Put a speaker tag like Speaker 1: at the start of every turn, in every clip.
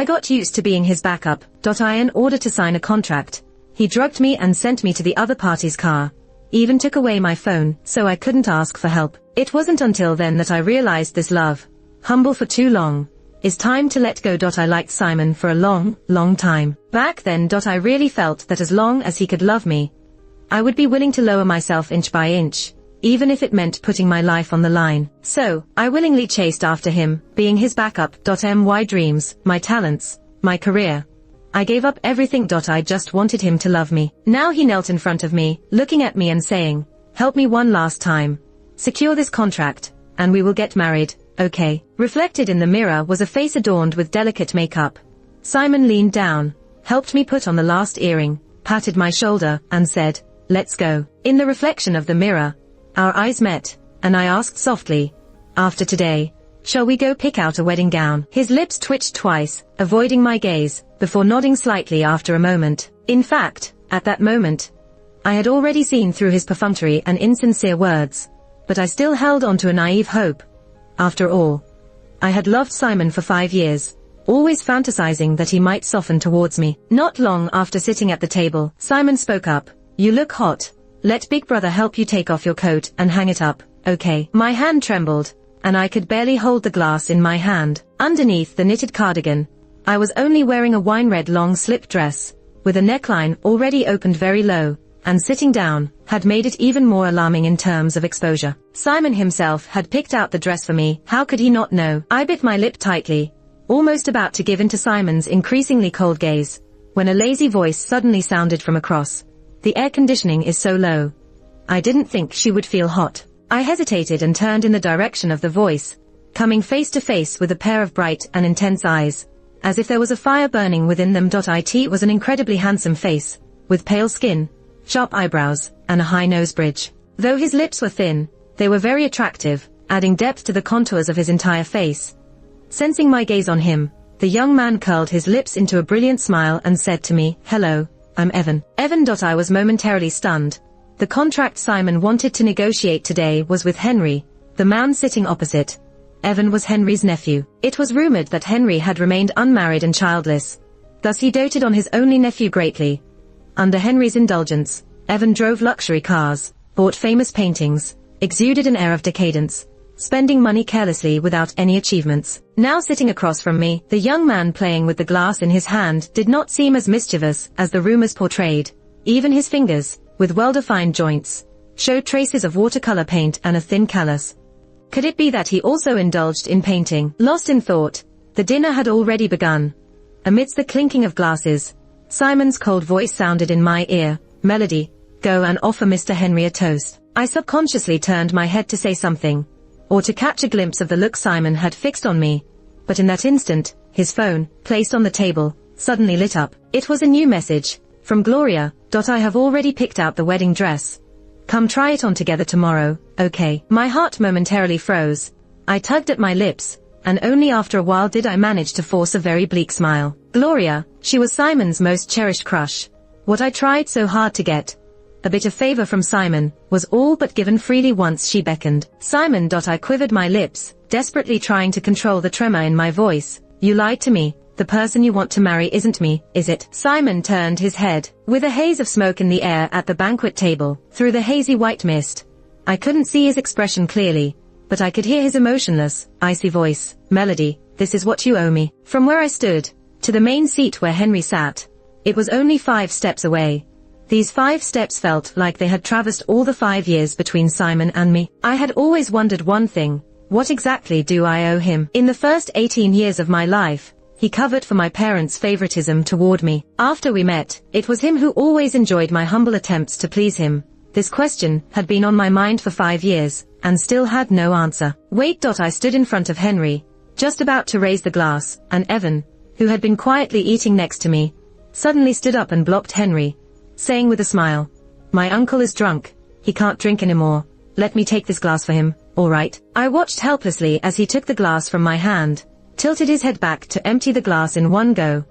Speaker 1: I got used to being his backup. In order to sign a contract, he drugged me and sent me to the other party's car. Even took away my phone, so I couldn't ask for help. It wasn't until then that I realized this love, humble for too long, is time to let go. I liked Simon for a long, long time. Back then. I really felt that as long as he could love me, I would be willing to lower myself inch by inch, even if it meant putting my life on the line. So, I willingly chased after him, being his backup. My dreams, my talents, my career. I gave up everything. I just wanted him to love me. Now he knelt in front of me, looking at me and saying, "Help me one last time. Secure this contract, and we will get married, okay?" Reflected in the mirror was a face adorned with delicate makeup. Simon leaned down, helped me put on the last earring, patted my shoulder, and said, "Let's go." In the reflection of the mirror, our eyes met, and I asked softly, "After today, shall we go pick out a wedding gown?" His lips twitched twice, avoiding my gaze, before nodding slightly after a moment. In fact, at that moment, I had already seen through his perfunctory and insincere words, but I still held on to a naive hope. After all, I had loved Simon for 5 years, always fantasizing that he might soften towards me. Not long after sitting at the table, Simon spoke up. "You look hot. Let Big Brother help you take off your coat and hang it up, okay?" My hand trembled, and I could barely hold the glass in my hand. Underneath the knitted cardigan, I was only wearing a wine-red long-slip dress, with a neckline already opened very low, and sitting down, had made it even more alarming in terms of exposure. Simon himself had picked out the dress for me. How could he not know? I bit my lip tightly, almost about to give in to Simon's increasingly cold gaze, when a lazy voice suddenly sounded from across. "The air conditioning is so low. I didn't think she would feel hot." I hesitated and turned in the direction of the voice, coming face to face with a pair of bright and intense eyes, as if there was a fire burning within them. It was an incredibly handsome face, with pale skin, sharp eyebrows, and a high nose bridge. Though his lips were thin, they were very attractive, adding depth to the contours of his entire face. Sensing my gaze on him, the young man curled his lips into a brilliant smile and said to me, "Hello, I'm Evan." Evan. I was momentarily stunned. The contract Simon wanted to negotiate today was with Henry, the man sitting opposite. Evan was Henry's nephew. It was rumored that Henry had remained unmarried and childless. Thus he doted on his only nephew greatly. Under Henry's indulgence, Evan drove luxury cars, bought famous paintings, exuded an air of decadence, spending money carelessly without any achievements. Now sitting across from me, the young man playing with the glass in his hand did not seem as mischievous as the rumors portrayed. Even his fingers, with well-defined joints, showed traces of watercolor paint and a thin callus. Could it be that he also indulged in painting? Lost in thought, the dinner had already begun. Amidst the clinking of glasses, Simon's cold voice sounded in my ear, "Melody, go and offer Mr. Henry a toast." I subconsciously turned my head to say something, or to catch a glimpse of the look Simon had fixed on me, but in that instant, his phone, placed on the table, suddenly lit up. It was a new message, from Gloria. "I have already picked out the wedding dress. Come try it on together tomorrow, okay?" My heart momentarily froze. I tugged at my lips, and only after a while did I manage to force a very bleak smile. Gloria, she was Simon's most cherished crush. What I tried so hard to get, a bit of favor from Simon, was all but given freely once she beckoned. "Simon." I quivered my lips, desperately trying to control the tremor in my voice. "You lied to me. The person you want to marry isn't me, is it?" Simon turned his head. With a haze of smoke in the air at the banquet table, through the hazy white mist, I couldn't see his expression clearly, but I could hear his emotionless, icy voice. "Melody, this is what you owe me." From where I stood, to the main seat where Henry sat, it was only 5 steps away. These 5 steps felt like they had traversed all the 5 years between Simon and me. I had always wondered one thing: what exactly do I owe him? In the first 18 years of my life, he covered for my parents' favoritism toward me. After we met, it was him who always enjoyed my humble attempts to please him. This question had been on my mind for 5 years, and still had no answer. "Wait." I stood in front of Henry, just about to raise the glass, and Evan, who had been quietly eating next to me, suddenly stood up and blocked Henry, saying with a smile, "My uncle is drunk. He can't drink anymore. Let me take this glass for him, all right?" I watched helplessly as he took the glass from my hand, tilted his head back to empty the glass in one go.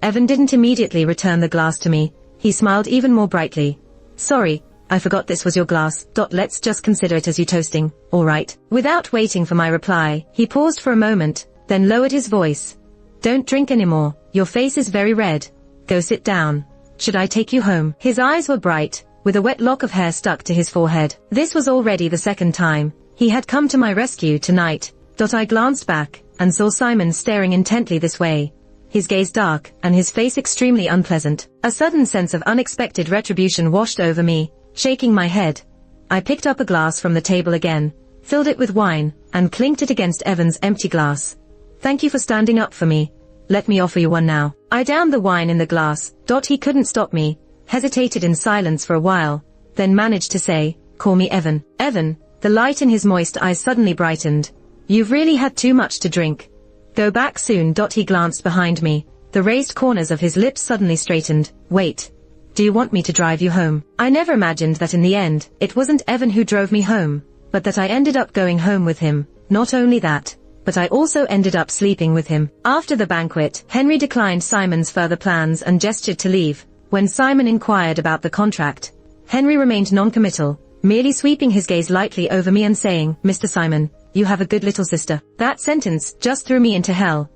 Speaker 1: Evan didn't immediately return the glass to me. He smiled even more brightly. "Sorry, I forgot this was your glass. Let's just consider it as you toasting, all right?" Without waiting for my reply, he paused for a moment, then lowered his voice. "Don't drink anymore, your face is very red. Go sit down. Should I take you home? His eyes were bright, with a wet lock of hair stuck to his forehead. This was already the second time he had come to my rescue tonight. I glanced back, and saw Simon staring intently this way, his gaze dark, and his face extremely unpleasant. A sudden sense of unexpected retribution washed over me. Shaking my head, I picked up a glass from the table again, filled it with wine, and clinked it against Evan's empty glass. Thank you for standing up for me. Let me offer you one now. I downed the wine in the glass. He couldn't stop me, hesitated in silence for a while, then managed to say, call me Evan. Evan. The light in his moist eyes suddenly brightened. You've really had too much to drink. Go back soon. He glanced behind me. The raised corners of his lips suddenly straightened. Wait. Do you want me to drive you home? I never imagined that in the end, it wasn't Evan who drove me home, but that I ended up going home with him. Not only that, but I also ended up sleeping with him. After the banquet, Henry declined Simon's further plans and gestured to leave. When Simon inquired about the contract, Henry remained non-committal, merely sweeping his gaze lightly over me and saying, Mr. Simon, you have a good little sister. That sentence just threw me into hell.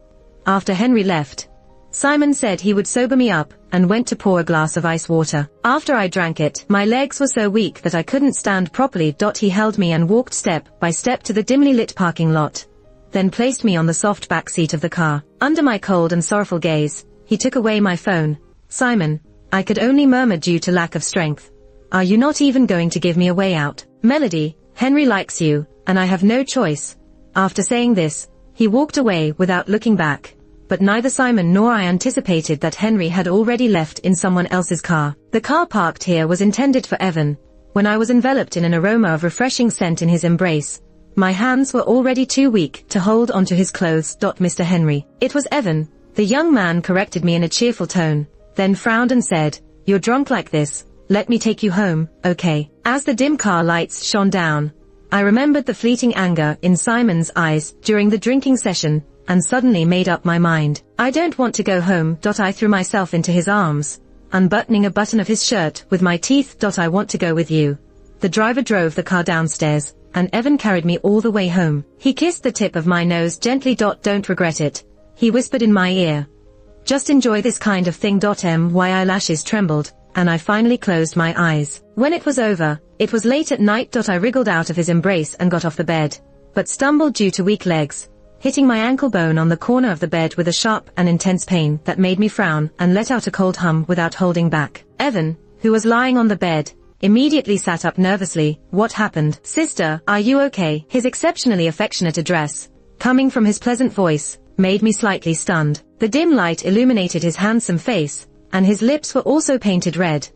Speaker 1: After Henry left, Simon said he would sober me up, and went to pour a glass of ice water. After I drank it, my legs were so weak that I couldn't stand properly. He held me and walked step by step to the dimly lit parking lot, then placed me on the soft back seat of the car. Under my cold and sorrowful gaze, he took away my phone. Simon, I could only murmur due to lack of strength. Are you not even going to give me a way out? Melody, Henry likes you, and I have no choice. After saying this, he walked away without looking back. But neither Simon nor I anticipated that Henry had already left in someone else's car. The car parked here was intended for Evan. When I was enveloped in an aroma of refreshing scent in his embrace, my hands were already too weak to hold onto his clothes. Mr. Henry. It was Evan. The young man corrected me in a cheerful tone, then frowned and said, You're drunk like this. Let me take you home, okay? As the dim car lights shone down, I remembered the fleeting anger in Simon's eyes during the drinking session, and suddenly made up my mind. I don't want to go home. I threw myself into his arms, unbuttoning a button of his shirt with my teeth. I want to go with you. The driver drove the car downstairs, and Evan carried me all the way home. He kissed the tip of my nose gently. Don't regret it, he whispered in my ear. Just enjoy this kind of thing. My eyelashes trembled, and I finally closed my eyes. When it was over, it was late at night. I wriggled out of his embrace and got off the bed, but stumbled due to weak legs, hitting my ankle bone on the corner of the bed with a sharp and intense pain that made me frown and let out a cold hum without holding back. Evan, who was lying on the bed, immediately sat up nervously. What happened? Sister, are you okay? His exceptionally affectionate address, coming from his pleasant voice, made me slightly stunned. The dim light illuminated his handsome face, and his lips were also painted red.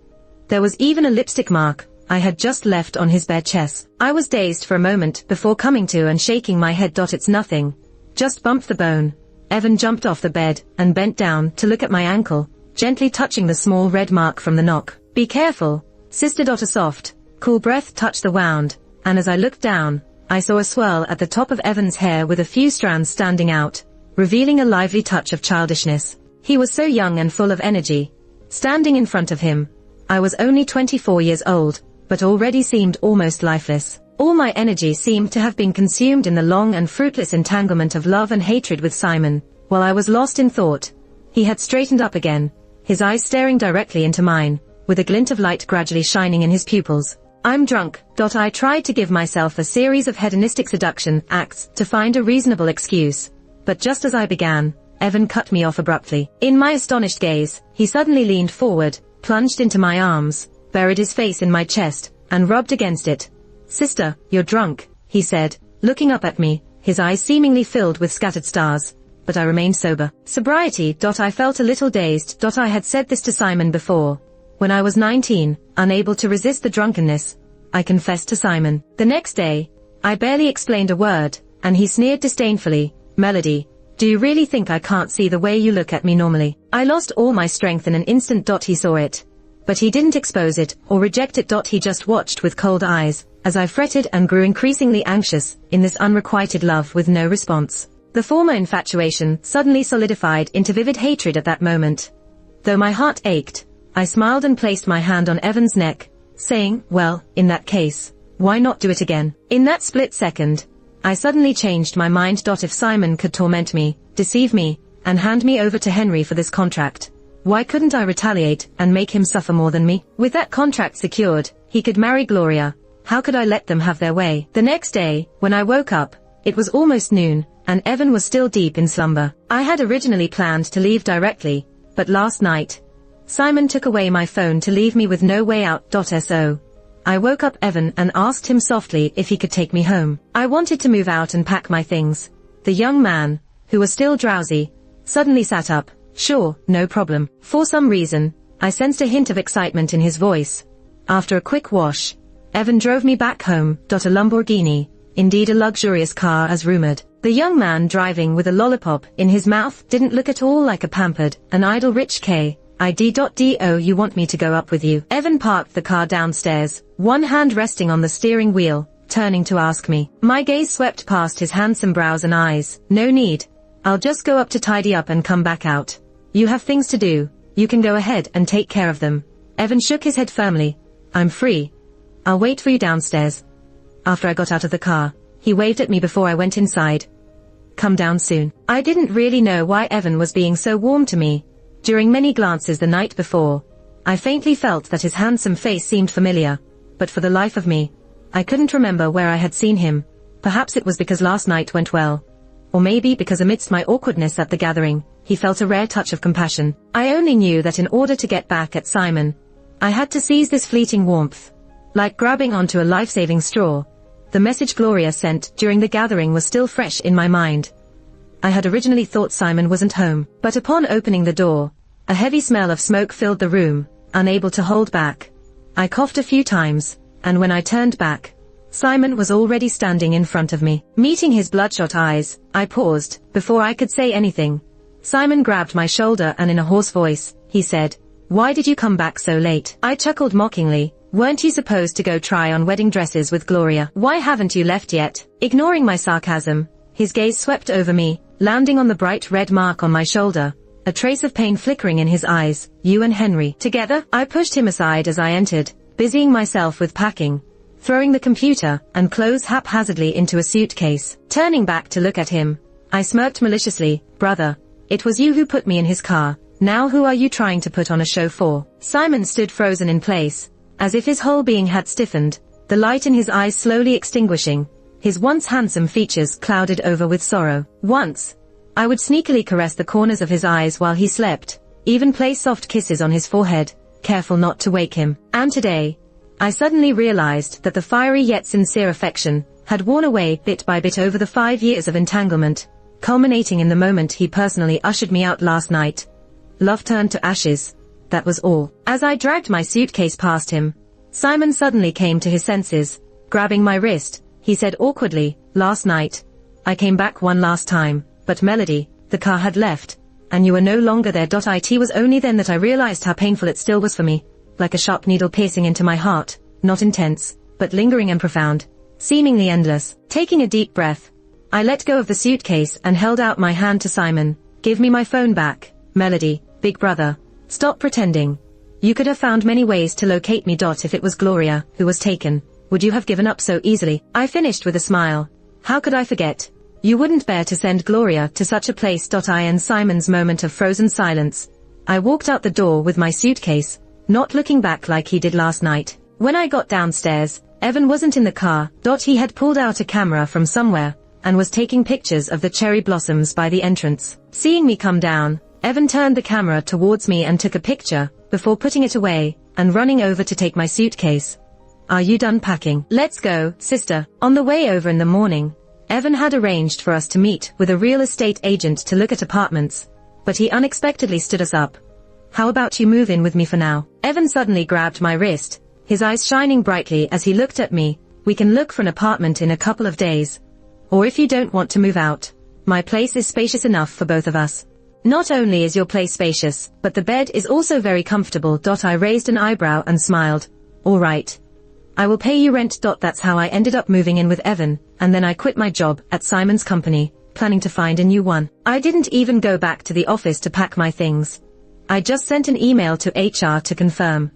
Speaker 1: There was even a lipstick mark I had just left on his bare chest. I was dazed for a moment before coming to and shaking my head. It's nothing. Just bumped the bone. Evan jumped off the bed and bent down to look at my ankle, gently touching the small red mark from the knock. Be careful, sister. A soft, cool breath touched the wound, and as I looked down, I saw a swirl at the top of Evan's hair with a few strands standing out, revealing a lively touch of childishness. He was so young and full of energy. Standing in front of him, I was only 24 years old, but already seemed almost lifeless. All my energy seemed to have been consumed in the long and fruitless entanglement of love and hatred with Simon. While I was lost in thought, he had straightened up again, his eyes staring directly into mine, with a glint of light gradually shining in his pupils. I'm drunk. I tried to give myself a series of hedonistic seduction acts to find a reasonable excuse, but just as I began, Evan cut me off abruptly. In my astonished gaze, he suddenly leaned forward, plunged into my arms, buried his face in my chest, and rubbed against it. Sister, you're drunk, he said, looking up at me, his eyes seemingly filled with scattered stars. But I remained sober. Sobriety. I felt a little dazed. I had said this to Simon before. When I was 19, unable to resist the drunkenness, I confessed to Simon. The next day, I barely explained a word, and he sneered disdainfully. Melody, do you really think I can't see the way you look at me normally? I lost all my strength in an instant. He saw it, but he didn't expose it or reject it. He just watched with cold eyes, as I fretted and grew increasingly anxious in this unrequited love with no response. The former infatuation suddenly solidified into vivid hatred at that moment. Though my heart ached, I smiled and placed my hand on Evan's neck, saying, well, in that case, why not do it again? In that split second, I suddenly changed my mind. If Simon could torment me, deceive me, and hand me over to Henry for this contract. Why couldn't I retaliate and make him suffer more than me? With that contract secured, he could marry Gloria. How could I let them have their way? The next day, when I woke up, it was almost noon, and Evan was still deep in slumber. I had originally planned to leave directly, but last night, Simon took away my phone to leave me with no way out. So I woke up Evan and asked him softly if he could take me home. I wanted to move out and pack my things. The young man, who was still drowsy, suddenly sat up. Sure, no problem. For some reason, I sensed a hint of excitement in his voice. After a quick wash, Evan drove me back home. A Lamborghini, indeed a luxurious car as rumored. The young man driving with a lollipop in his mouth didn't look at all like a pampered and idle rich kid. You want me to go up with you? Evan parked the car downstairs, one hand resting on the steering wheel, turning to ask me. My gaze swept past his handsome brows and eyes. No need. I'll just go up to tidy up and come back out. You have things to do. You can go ahead and take care of them. Evan shook his head firmly. I'm free. I'll wait for you downstairs. After I got out of the car, he waved at me before I went inside. Come down soon. I didn't really know why Evan was being so warm to me. During many glances the night before, I faintly felt that his handsome face seemed familiar, but for the life of me, I couldn't remember where I had seen him. Perhaps it was because last night went well. Or maybe because amidst my awkwardness at the gathering, he felt a rare touch of compassion. I only knew that in order to get back at Simon, I had to seize this fleeting warmth. Like grabbing onto a life-saving straw, the message Gloria sent during the gathering was still fresh in my mind. I had originally thought Simon wasn't home, but upon opening the door, a heavy smell of smoke filled the room. Unable to hold back, I coughed a few times, and when I turned back, Simon was already standing in front of me. Meeting his bloodshot eyes, I paused. Before I could say anything, Simon grabbed my shoulder and in a hoarse voice, he said, "Why did you come back so late?" I chuckled mockingly. "Weren't you supposed to go try on wedding dresses with Gloria? Why haven't you left yet?" Ignoring my sarcasm, his gaze swept over me, landing on the bright red mark on my shoulder, a trace of pain flickering in his eyes. "You and Henry together?" I pushed him aside as I entered, busying myself with packing, throwing the computer and clothes haphazardly into a suitcase. Turning back to look at him, I smirked maliciously. "Brother, it was you who put me in his car. Now who are you trying to put on a show for?" Simon stood frozen in place, as if his whole being had stiffened, the light in his eyes slowly extinguishing, his once handsome features clouded over with sorrow. Once, I would sneakily caress the corners of his eyes while he slept, even place soft kisses on his forehead, careful not to wake him. And today, I suddenly realized that the fiery yet sincere affection had worn away bit by bit over the 5 years of entanglement, culminating in the moment he personally ushered me out last night. Love turned to ashes. That was all. As I dragged my suitcase past him, Simon suddenly came to his senses. Grabbing my wrist, he said awkwardly, "Last night, I came back one last time, but Melody, the car had left, and you were no longer there. It was only then that I realized how painful it still was for me, like a sharp needle piercing into my heart, not intense, but lingering and profound, seemingly endless." Taking a deep breath, I let go of the suitcase and held out my hand to Simon. "Give me my phone back, Melody, big brother. Stop pretending. You could have found many ways to locate me. If it was Gloria who was taken, would you have given up so easily?" I finished with a smile. "How could I forget? You wouldn't bear to send Gloria to such a place." I and Simon's moment of frozen silence. I walked out the door with my suitcase, not looking back like he did last night. When I got downstairs, Evan wasn't in the car. He had pulled out a camera from somewhere, and was taking pictures of the cherry blossoms by the entrance. Seeing me come down, Evan turned the camera towards me and took a picture, before putting it away, and running over to take my suitcase. "Are you done packing? Let's go, sister." On the way over in the morning, Evan had arranged for us to meet with a real estate agent to look at apartments, but he unexpectedly stood us up. "How about you move in with me for now?" Evan suddenly grabbed my wrist, his eyes shining brightly as he looked at me. "We can look for an apartment in a couple of days. Or if you don't want to move out, my place is spacious enough for both of us. Not only is your place spacious, but the bed is also very comfortable." I raised an eyebrow and smiled. "All right. I will pay you rent." That's how I ended up moving in with Evan, and then I quit my job at Simon's company, planning to find a new one. I didn't even go back to the office to pack my things. I just sent an email to HR to confirm.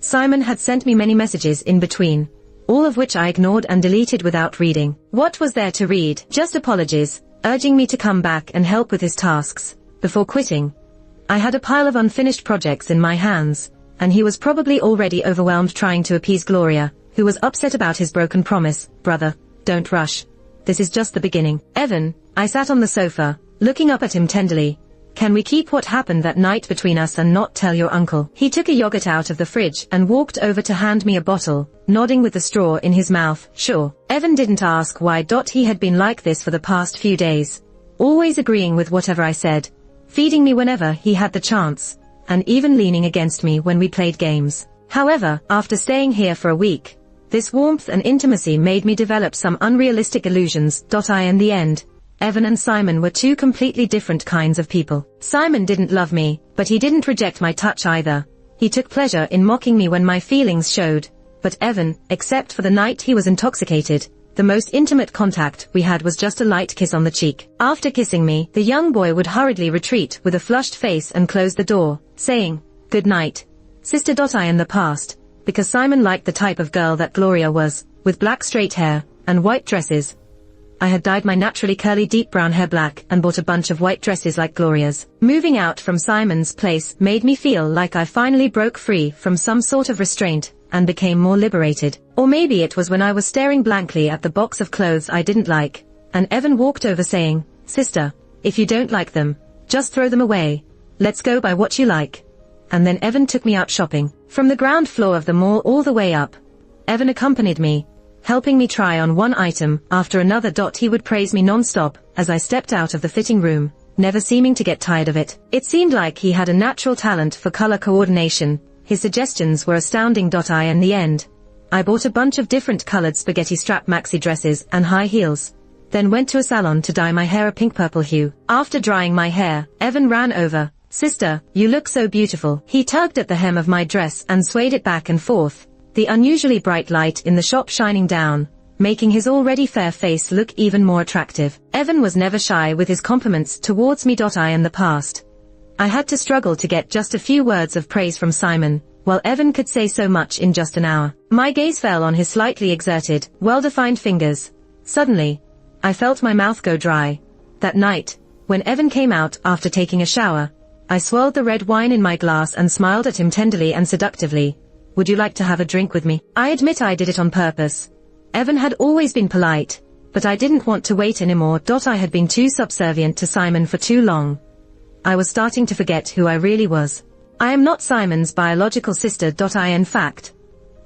Speaker 1: Simon had sent me many messages in between, all of which I ignored and deleted without reading. What was there to read? Just apologies, urging me to come back and help with his tasks. before quitting. I had a pile of unfinished projects in my hands, and he was probably already overwhelmed trying to appease Gloria, who was upset about his broken promise. Brother, don't rush. This is just the beginning. Evan, I sat on the sofa, looking up at him tenderly. Can we keep what happened that night between us and not tell your uncle? He took a yogurt out of the fridge and walked over to hand me a bottle, nodding with the straw in his mouth. Sure. Evan didn't ask why. He had been like this for the past few days, always agreeing with whatever I said, feeding me whenever he had the chance, and even leaning against me when we played games. However, after staying here for a week, this warmth and intimacy made me develop some unrealistic illusions. In the end, Evan and Simon were two completely different kinds of people. Simon didn't love me, but he didn't reject my touch either. He took pleasure in mocking me when my feelings showed. But Evan, except for the night he was intoxicated, the most intimate contact we had was just a light kiss on the cheek. After kissing me, the young boy would hurriedly retreat with a flushed face and close the door, saying, "Good night, sister." In the past, because Simon liked the type of girl that Gloria was, with black straight hair and white dresses, I had dyed my naturally curly deep brown hair black and bought a bunch of white dresses like Gloria's. Moving out from Simon's place made me feel like I finally broke free from some sort of restraint and became more liberated. Or maybe it was when I was staring blankly at the box of clothes I didn't like, and Evan walked over saying, "Sister, if you don't like them, just throw them away. Let's go buy what you like." And then Evan took me out shopping. From the ground floor of the mall all the way up, Evan accompanied me, helping me try on one item after another. He would praise me non-stop as I stepped out of the fitting room, never seeming to get tired of it. It seemed like he had a natural talent for color coordination. His suggestions were astounding. In the end, I bought a bunch of different colored spaghetti strap maxi dresses and high heels, then went to a salon to dye my hair a pink purple hue. After drying my hair, Evan ran over. "Sister, you look so beautiful." He tugged at the hem of my dress and swayed it back and forth, the unusually bright light in the shop shining down, making his already fair face look even more attractive. Evan was never shy with his compliments towards me. In the past, I had to struggle to get just a few words of praise from Simon, while Evan could say so much in just an hour. My gaze fell on his slightly exerted, well-defined fingers. Suddenly, I felt my mouth go dry. That night, when Evan came out after taking a shower, I swirled the red wine in my glass and smiled at him tenderly and seductively. "Would you like to have a drink with me?" I admit I did it on purpose. Evan had always been polite, but I didn't want to wait anymore. I had been too subservient to Simon for too long. I was starting to forget who I really was. I am not Simon's biological sister. In fact,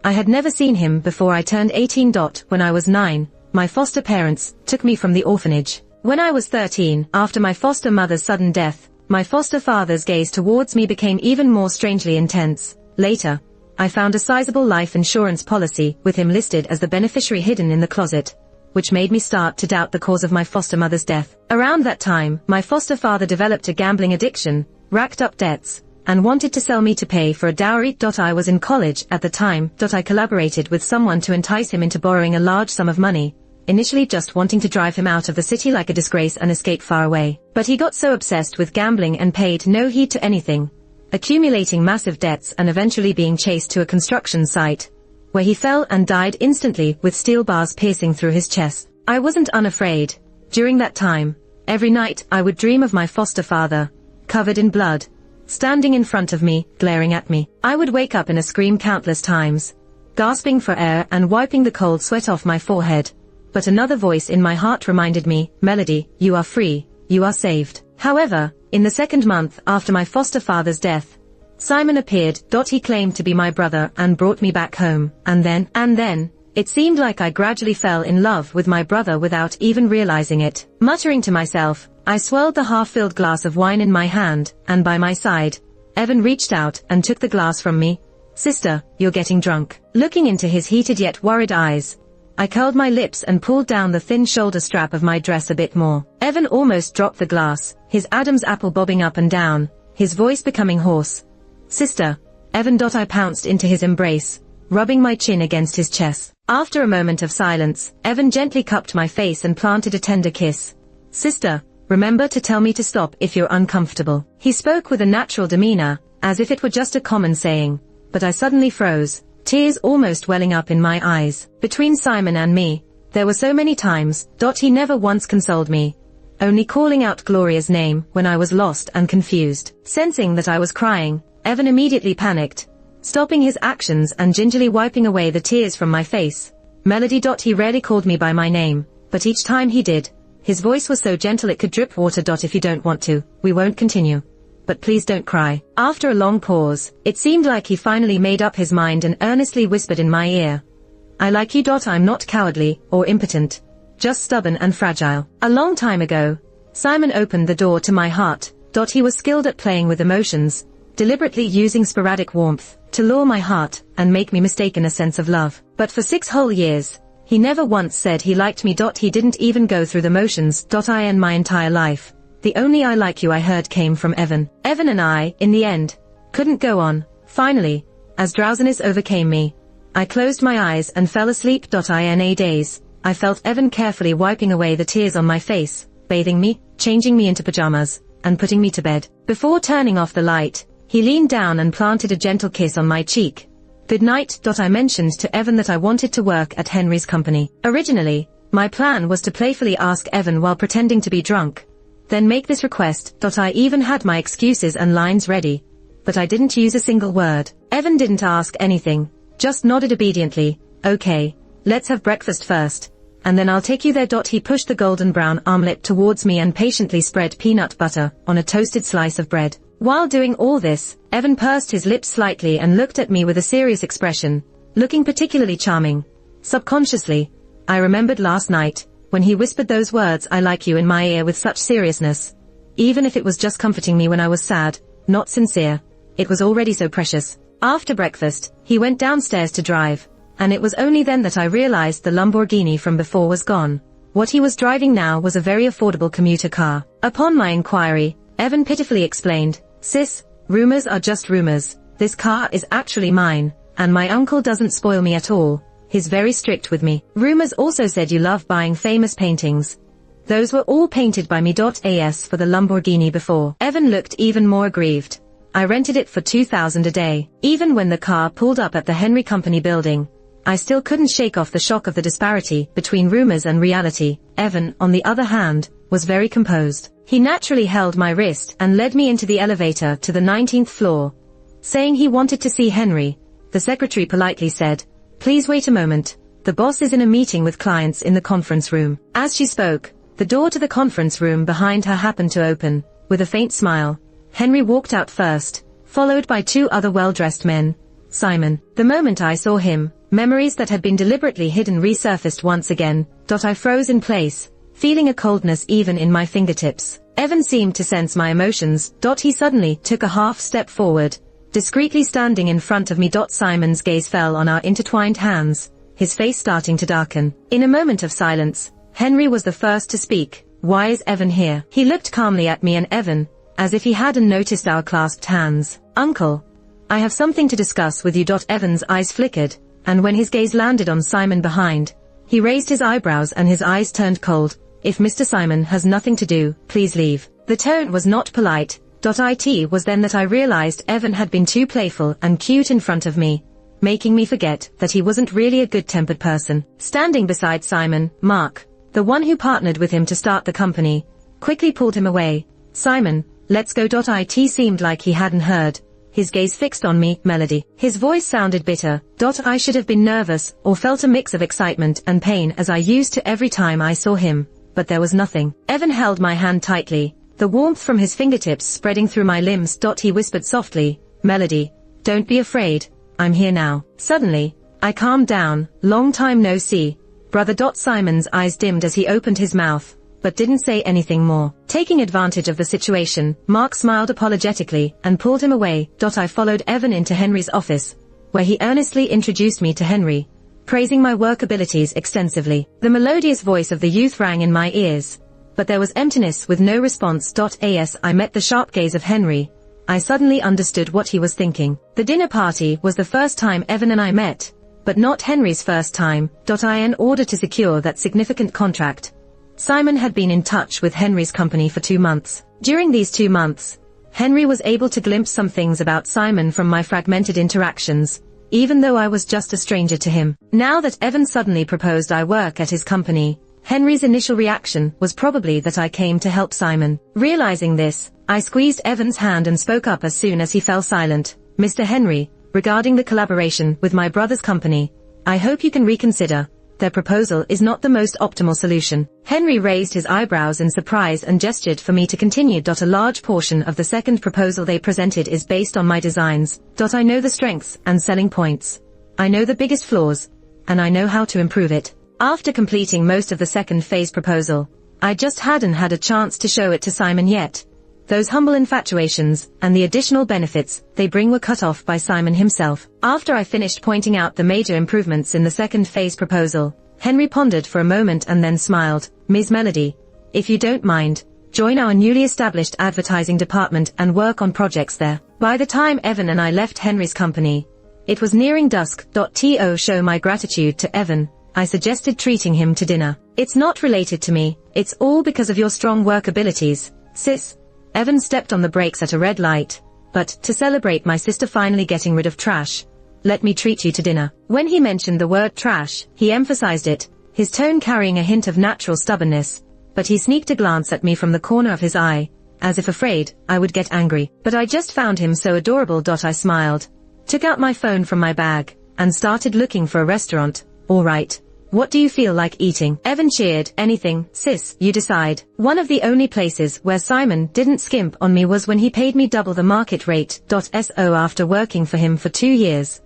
Speaker 1: I had never seen him before I turned 18. When I was 9, my foster parents took me from the orphanage. When I was 13, after my foster mother's sudden death, my foster father's gaze towards me became even more strangely intense. Later, I found a sizable life insurance policy with him listed as the beneficiary hidden in the closet, which made me start to doubt the cause of my foster mother's death. Around that time, my foster father developed a gambling addiction, racked up debts, and wanted to sell me to pay for a dowry. I was in college at the time. I collaborated with someone to entice him into borrowing a large sum of money, initially just wanting to drive him out of the city like a disgrace and escape far away. But he got so obsessed with gambling and paid no heed to anything, accumulating massive debts and eventually being chased to a construction site, where he fell and died instantly with steel bars piercing through his chest. I wasn't unafraid. During that time, every night I would dream of my foster father, covered in blood, standing in front of me, glaring at me. I would wake up in a scream countless times, gasping for air and wiping the cold sweat off my forehead. But another voice in my heart reminded me, "Melody, you are free, you are saved." However, in the second month after my foster father's death, Simon appeared. He claimed to be my brother and brought me back home, and then, it seemed like I gradually fell in love with my brother without even realizing it. Muttering to myself, I swirled the half-filled glass of wine in my hand, and by my side, Evan reached out and took the glass from me. "Sister, you're getting drunk." Looking into his heated yet worried eyes, I curled my lips and pulled down the thin shoulder strap of my dress a bit more. Evan almost dropped the glass, his Adam's apple bobbing up and down, his voice becoming hoarse. "Sister, Evan." I pounced into his embrace, rubbing my chin against his chest. After a moment of silence, Evan gently cupped my face and planted a tender kiss. "Sister, remember to tell me to stop if you're uncomfortable." He spoke with a natural demeanor, as if it were just a common saying, but I suddenly froze, tears almost welling up in my eyes. Between Simon and me, there were so many times. He never once consoled me, only calling out Gloria's name when I was lost and confused. Sensing that I was crying, Evan immediately panicked, stopping his actions and gingerly wiping away the tears from my face. Melody. He rarely called me by my name, but each time he did, his voice was so gentle it could drip water. If you don't want to, we won't continue. But please don't cry. After a long pause, it seemed like he finally made up his mind and earnestly whispered in my ear, I like you. I'm not cowardly or impotent, just stubborn and fragile. A long time ago, Simon opened the door to my heart. He was skilled at playing with emotions, deliberately using sporadic warmth to lure my heart and make me mistaken a sense of love. But for 6 whole years, he never once said he liked me. He didn't even go through the motions. In my entire life, the only I like you I heard came from Evan. Evan and I, in the end, couldn't go on. Finally, as drowsiness overcame me, I closed my eyes and fell asleep. In a daze, I felt Evan carefully wiping away the tears on my face, bathing me, changing me into pajamas, and putting me to bed. Before turning off the light, he leaned down and planted a gentle kiss on my cheek. Good night. I mentioned to Evan that I wanted to work at Henry's company. Originally, my plan was to playfully ask Evan while pretending to be drunk, then make this request. I even had my excuses and lines ready, but I didn't use a single word. Evan didn't ask anything, just nodded obediently. Okay, let's have breakfast first, and then I'll take you there. He pushed the golden brown omelette towards me and patiently spread peanut butter on a toasted slice of bread. While doing all this, Evan pursed his lips slightly and looked at me with a serious expression, looking particularly charming. Subconsciously, I remembered last night, when he whispered those words I like you in my ear with such seriousness. Even if it was just comforting me when I was sad, not sincere, it was already so precious. After breakfast, he went downstairs to drive, and it was only then that I realized the Lamborghini from before was gone. What he was driving now was a very affordable commuter car. Upon my inquiry, Evan pitifully explained, Sis, rumors are just rumors. This car is actually mine, and my uncle doesn't spoil me at all. He's very strict with me. Rumors also said you love buying famous paintings. Those were all painted by me. As for the Lamborghini before, Evan looked even more aggrieved. I rented it for $2,000 a day. Even when the car pulled up at the Henry Company building, I still couldn't shake off the shock of the disparity between rumors and reality. Evan, on the other hand, was very composed. He naturally held my wrist and led me into the elevator to the 19th floor. Saying he wanted to see Henry, the secretary politely said, Please wait a moment. The boss is in a meeting with clients in the conference room. As she spoke, the door to the conference room behind her happened to open. With a faint smile, Henry walked out first, followed by 2 other well-dressed men. Simon. The moment I saw him, memories that had been deliberately hidden resurfaced once again. I froze in place, feeling a coldness even in my fingertips. Evan seemed to sense my emotions. He suddenly took a half step forward, discreetly standing in front of me. Simon's gaze fell on our intertwined hands, his face starting to darken. In a moment of silence, Henry was the first to speak. Why is Evan here? He looked calmly at me and Evan, as if he hadn't noticed our clasped hands. Uncle, I have something to discuss with you. Evan's eyes flickered, and when his gaze landed on Simon behind, he raised his eyebrows and his eyes turned cold. If Mr. Simon has nothing to do, please leave. The tone was not polite. It was then that I realized Evan had been too playful and cute in front of me, making me forget that he wasn't really a good-tempered person. Standing beside Simon, Mark, the one who partnered with him to start the company, quickly pulled him away. Simon, let's go. It seemed like he hadn't heard. His gaze fixed on me. Melody. His voice sounded bitter. I should have been nervous or felt a mix of excitement and pain as I used to every time I saw him, but there was nothing. Evan held my hand tightly, the warmth from his fingertips spreading through my limbs. He whispered softly, Melody, don't be afraid, I'm here now. Suddenly, I calmed down. Long time no see, brother. Simon's eyes dimmed as he opened his mouth, but didn't say anything more. Taking advantage of the situation, Mark smiled apologetically and pulled him away. I followed Evan into Henry's office, where he earnestly introduced me to Henry, praising my work abilities extensively. The melodious voice of the youth rang in my ears, but there was emptiness with no response. As I met the sharp gaze of Henry, I suddenly understood what he was thinking. The dinner party was the first time Evan and I met, but not Henry's first time. In order to secure that significant contract, Simon had been in touch with Henry's company for 2 months. During these 2 months, Henry was able to glimpse some things about Simon from my fragmented interactions, even though I was just a stranger to him. Now that Evan suddenly proposed I work at his company, Henry's initial reaction was probably that I came to help Simon. Realizing this, I squeezed Evan's hand and spoke up as soon as he fell silent. Mr. Henry, regarding the collaboration with my brother's company, I hope you can reconsider. Their proposal is not the most optimal solution. Henry raised his eyebrows in surprise and gestured for me to continue. A large portion of the second proposal they presented is based on my designs. I know the strengths and selling points. I know the biggest flaws, and I know how to improve it. After completing most of the second phase proposal, I just hadn't had a chance to show it to Simon yet. Those humble infatuations and the additional benefits they bring were cut off by Simon himself. After I finished pointing out the major improvements in the second phase proposal, Henry pondered for a moment and then smiled. Ms. Melody, if you don't mind, join our newly established advertising department and work on projects there. By the time Evan and I left Henry's company, it was nearing dusk. To show my gratitude to Evan, I suggested treating him to dinner. It's not related to me, it's all because of your strong work abilities, sis. Evan stepped on the brakes at a red light. But, to celebrate my sister finally getting rid of trash, let me treat you to dinner. When he mentioned the word trash, he emphasized it, his tone carrying a hint of natural stubbornness, but he sneaked a glance at me from the corner of his eye, as if afraid I would get angry. But I just found him so adorable. I smiled, took out my phone from my bag, and started looking for a restaurant. All right. What do you feel like eating? Evan cheered. Anything, sis, you decide. One of the only places where Simon didn't skimp on me was when he paid me double the market rate. So after working for him for 2 years,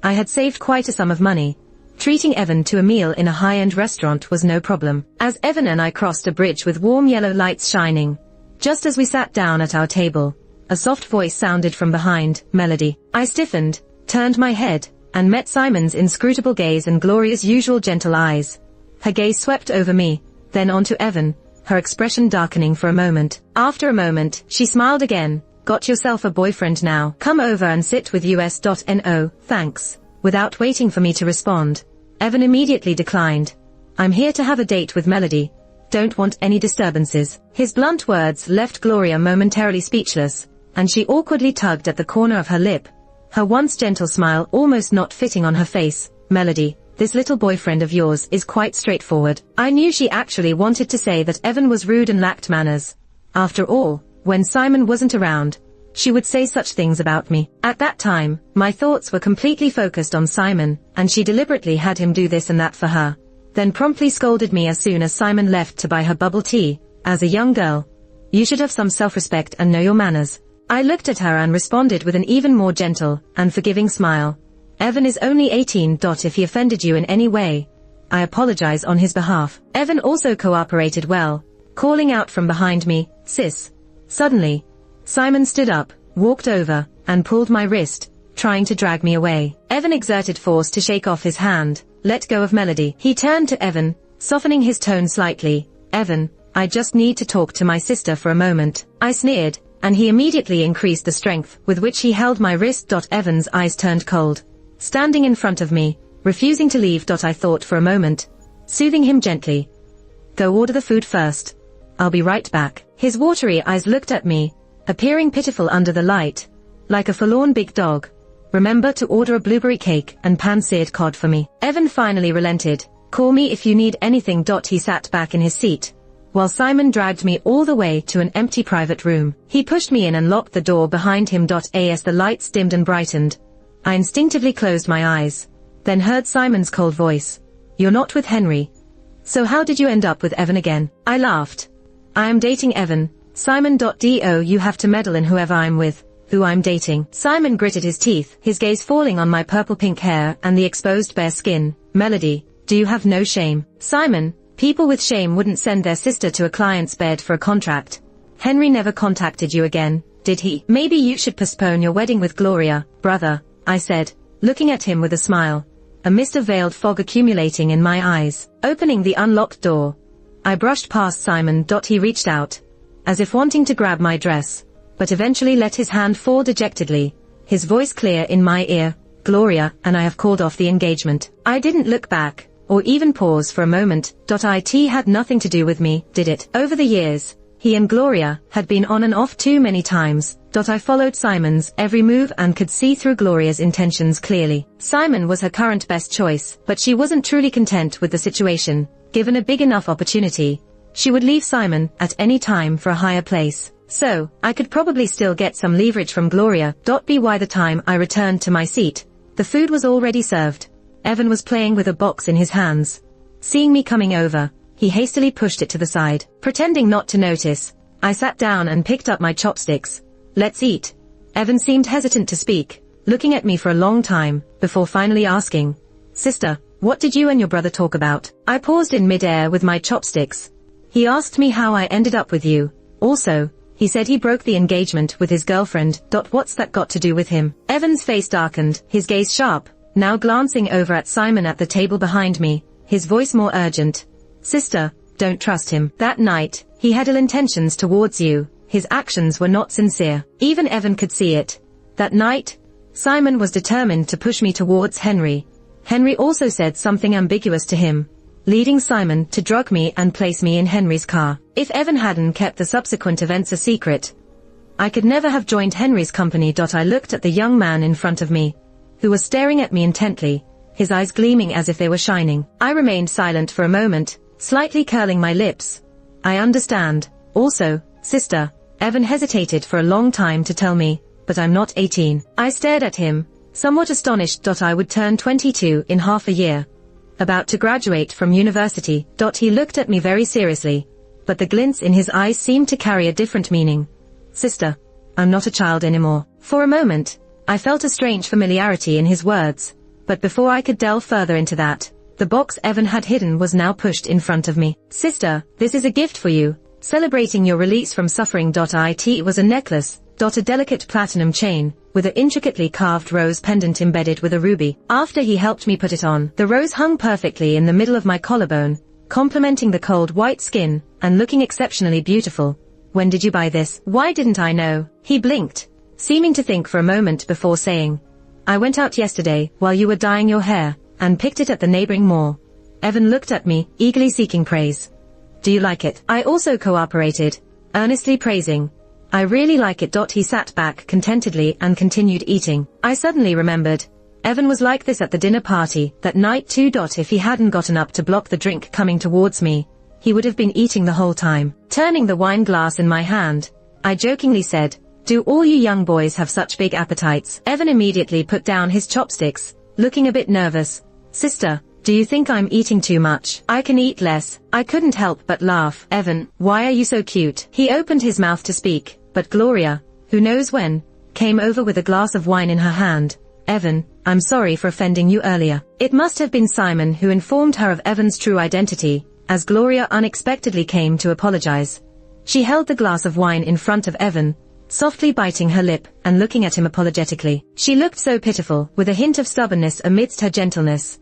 Speaker 1: I had saved quite a sum of money. Treating Evan to a meal in a high-end restaurant was no problem. As Evan and I crossed a bridge with warm yellow lights shining, just as we sat down at our table, a soft voice sounded from behind. Melody. I stiffened, turned my head, and met Simon's inscrutable gaze and Gloria's usual gentle eyes. Her gaze swept over me, then onto Evan, her expression darkening for a moment. After a moment, she smiled again. Got yourself a boyfriend now. Come over and sit with us. No, thanks. Without waiting for me to respond, Evan immediately declined. I'm here to have a date with Melody. Don't want any disturbances. His blunt words left Gloria momentarily speechless, and she awkwardly tugged at the corner of her lip, her once gentle smile almost not fitting on her face. Melody, this little boyfriend of yours is quite straightforward. I knew she actually wanted to say that Evan was rude and lacked manners. After all, when Simon wasn't around, she would say such things about me. At that time, my thoughts were completely focused on Simon, and she deliberately had him do this and that for her, then promptly scolded me as soon as Simon left to buy her bubble tea. As a young girl, you should have some self-respect and know your manners. I looked at her and responded with an even more gentle and forgiving smile. Evan is only 18. If he offended you in any way, I apologize on his behalf. Evan also cooperated well, calling out from behind me, sis. Suddenly, Simon stood up, walked over, and pulled my wrist, trying to drag me away. Evan exerted force to shake off his hand. Let go of Melody. He turned to Evan, softening his tone slightly. Evan, I just need to talk to my sister for a moment. I sneered, and he immediately increased the strength with which he held my wrist. Evan's eyes turned cold, standing in front of me, refusing to leave. I thought for a moment, soothing him gently. Go order the food first. I'll be right back. His watery eyes looked at me, appearing pitiful under the light, like a forlorn big dog. Remember to order a blueberry cake and pan-seared cod for me. Evan finally relented. Call me if you need anything. He sat back in his seat, while Simon dragged me all the way to an empty private room. He pushed me in and locked the door behind him. As the lights dimmed and brightened, I instinctively closed my eyes, then heard Simon's cold voice. You're not with Henry. So how did you end up with Evan again? I laughed. I am dating Evan. Simon. You have to meddle in whoever I'm with, who I'm dating. Simon gritted his teeth, his gaze falling on my purple-pink hair and the exposed bare skin. Melody, do you have no shame? Simon, people with shame wouldn't send their sister to a client's bed for a contract. Henry never contacted you again, did he? Maybe you should postpone your wedding with Gloria, brother, I said, looking at him with a smile, a mist of veiled fog accumulating in my eyes. Opening the unlocked door, I brushed past Simon. He reached out, as if wanting to grab my dress, but eventually let his hand fall dejectedly, his voice clear in my ear. Gloria and I have called off the engagement. I didn't look back, or even pause for a moment. It had nothing to do with me, did it? Over the years, he and Gloria had been on and off too many times. I followed Simon's every move and could see through Gloria's intentions clearly. Simon was her current best choice, but she wasn't truly content with the situation, Given a big enough opportunity, she would leave Simon at any time for a higher place. So, I could probably still get some leverage from Gloria. By the time I returned to my seat, the food was already served. Evan was playing with a box in his hands. Seeing me coming over, he hastily pushed it to the side. Pretending not to notice, I sat down and picked up my chopsticks. Let's eat. Evan seemed hesitant to speak, looking at me for a long time, before finally asking, Sister, what did you and your brother talk about? I paused in mid-air with my chopsticks. He asked me how I ended up with you. Also, he said he broke the engagement with his girlfriend. What's that got to do with him? Evan's face darkened, his gaze sharp, now glancing over at Simon at the table behind me, his voice more urgent. Sister, don't trust him. That night, he had ill intentions towards you. His actions were not sincere. Even Evan could see it. That night, Simon was determined to push me towards Henry. Henry also said something ambiguous to him, leading Simon to drug me and place me in Henry's car. If Evan hadn't kept the subsequent events a secret, I could never have joined Henry's company. I looked at the young man in front of me, who was staring at me intently, his eyes gleaming as if they were shining. I remained silent for a moment, slightly curling my lips. I understand. Also, sister, Evan hesitated for a long time to tell me, but I'm not 18. I stared at him, somewhat astonished. I would turn 22 in half a year. About to graduate from university. He looked at me very seriously, but the glints in his eyes seemed to carry a different meaning. Sister, I'm not a child anymore. For a moment, I felt a strange familiarity in his words, but before I could delve further into that, the box Evan had hidden was now pushed in front of me. Sister, this is a gift for you, celebrating your release from suffering. It was a necklace, a delicate platinum chain, with an intricately carved rose pendant embedded with a ruby. After he helped me put it on, the rose hung perfectly in the middle of my collarbone, complementing the cold white skin, and looking exceptionally beautiful. When did you buy this? Why didn't I know? He blinked, seeming to think for a moment before saying, I went out yesterday, while you were dyeing your hair, and picked it at the neighboring mall. Evan looked at me, eagerly seeking praise. Do you like it? I also cooperated, earnestly praising. I really like it. He sat back contentedly and continued eating. I suddenly remembered, Evan was like this at the dinner party that night too. If he hadn't gotten up to block the drink coming towards me, he would have been eating the whole time. Turning the wine glass in my hand, I jokingly said, do all you young boys have such big appetites? Evan immediately put down his chopsticks, looking a bit nervous. Sister, do you think I'm eating too much? I can eat less. I couldn't help but laugh. Evan, why are you so cute? He opened his mouth to speak, but Gloria, who knows when, came over with a glass of wine in her hand. Evan, I'm sorry for offending you earlier. It must have been Simon who informed her of Evan's true identity, as Gloria unexpectedly came to apologize. She held the glass of wine in front of Evan, softly biting her lip and looking at him apologetically. She looked so pitiful, with a hint of stubbornness amidst her gentleness.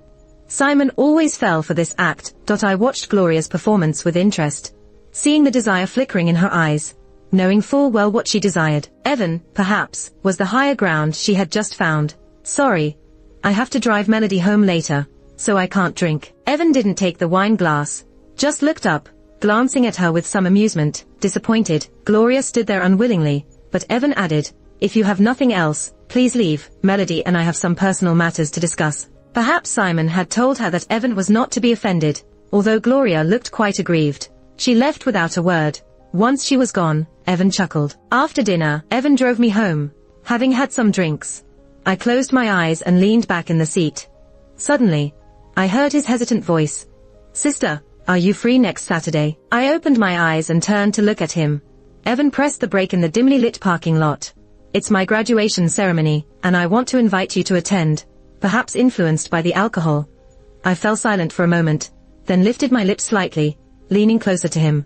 Speaker 1: Simon always fell for this act. I watched Gloria's performance with interest, seeing the desire flickering in her eyes, knowing full well what she desired. Evan, perhaps, was the higher ground she had just found. Sorry, I have to drive Melody home later, so I can't drink. Evan didn't take the wine glass, just looked up, glancing at her with some amusement. Disappointed, Gloria stood there unwillingly, but Evan added, if you have nothing else, please leave. Melody and I have some personal matters to discuss. Perhaps Simon had told her that Evan was not to be offended, although Gloria looked quite aggrieved. She left without a word. Once she was gone, Evan chuckled. After dinner, Evan drove me home, having had some drinks. I closed my eyes and leaned back in the seat. Suddenly, I heard his hesitant voice. Sister, are you free next Saturday? I opened my eyes and turned to look at him. Evan pressed the brake in the dimly lit parking lot. It's my graduation ceremony, and I want to invite you to attend. Perhaps influenced by the alcohol. I fell silent for a moment, then lifted my lips slightly, leaning closer to him.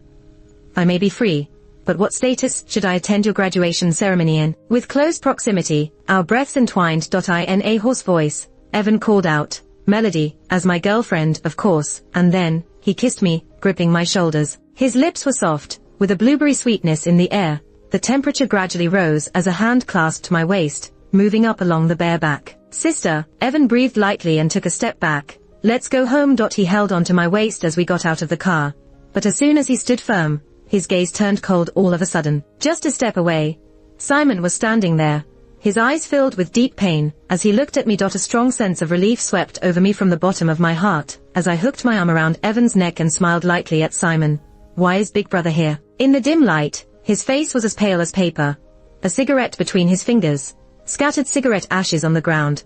Speaker 1: I may be free, but what status should I attend your graduation ceremony in? With close proximity, our breaths entwined. In a hoarse voice, Evan called out, Melody, as my girlfriend, of course, and then, he kissed me, gripping my shoulders. His lips were soft, with a blueberry sweetness in the air. The temperature gradually rose as a hand clasped my waist, moving up along the bare back. Sister, Evan breathed lightly and took a step back. Let's go home. He held onto my waist as we got out of the car, but as soon as he stood firm, his gaze turned cold all of a sudden. Just a step away, Simon was standing there, His eyes filled with deep pain, as he looked at me. A strong sense of relief swept over me from the bottom of my heart, as I hooked my arm around Evan's neck and smiled lightly at Simon. Why is Big Brother here? In the dim light, his face was as pale as paper. A cigarette between his fingers. Scattered cigarette ashes on the ground.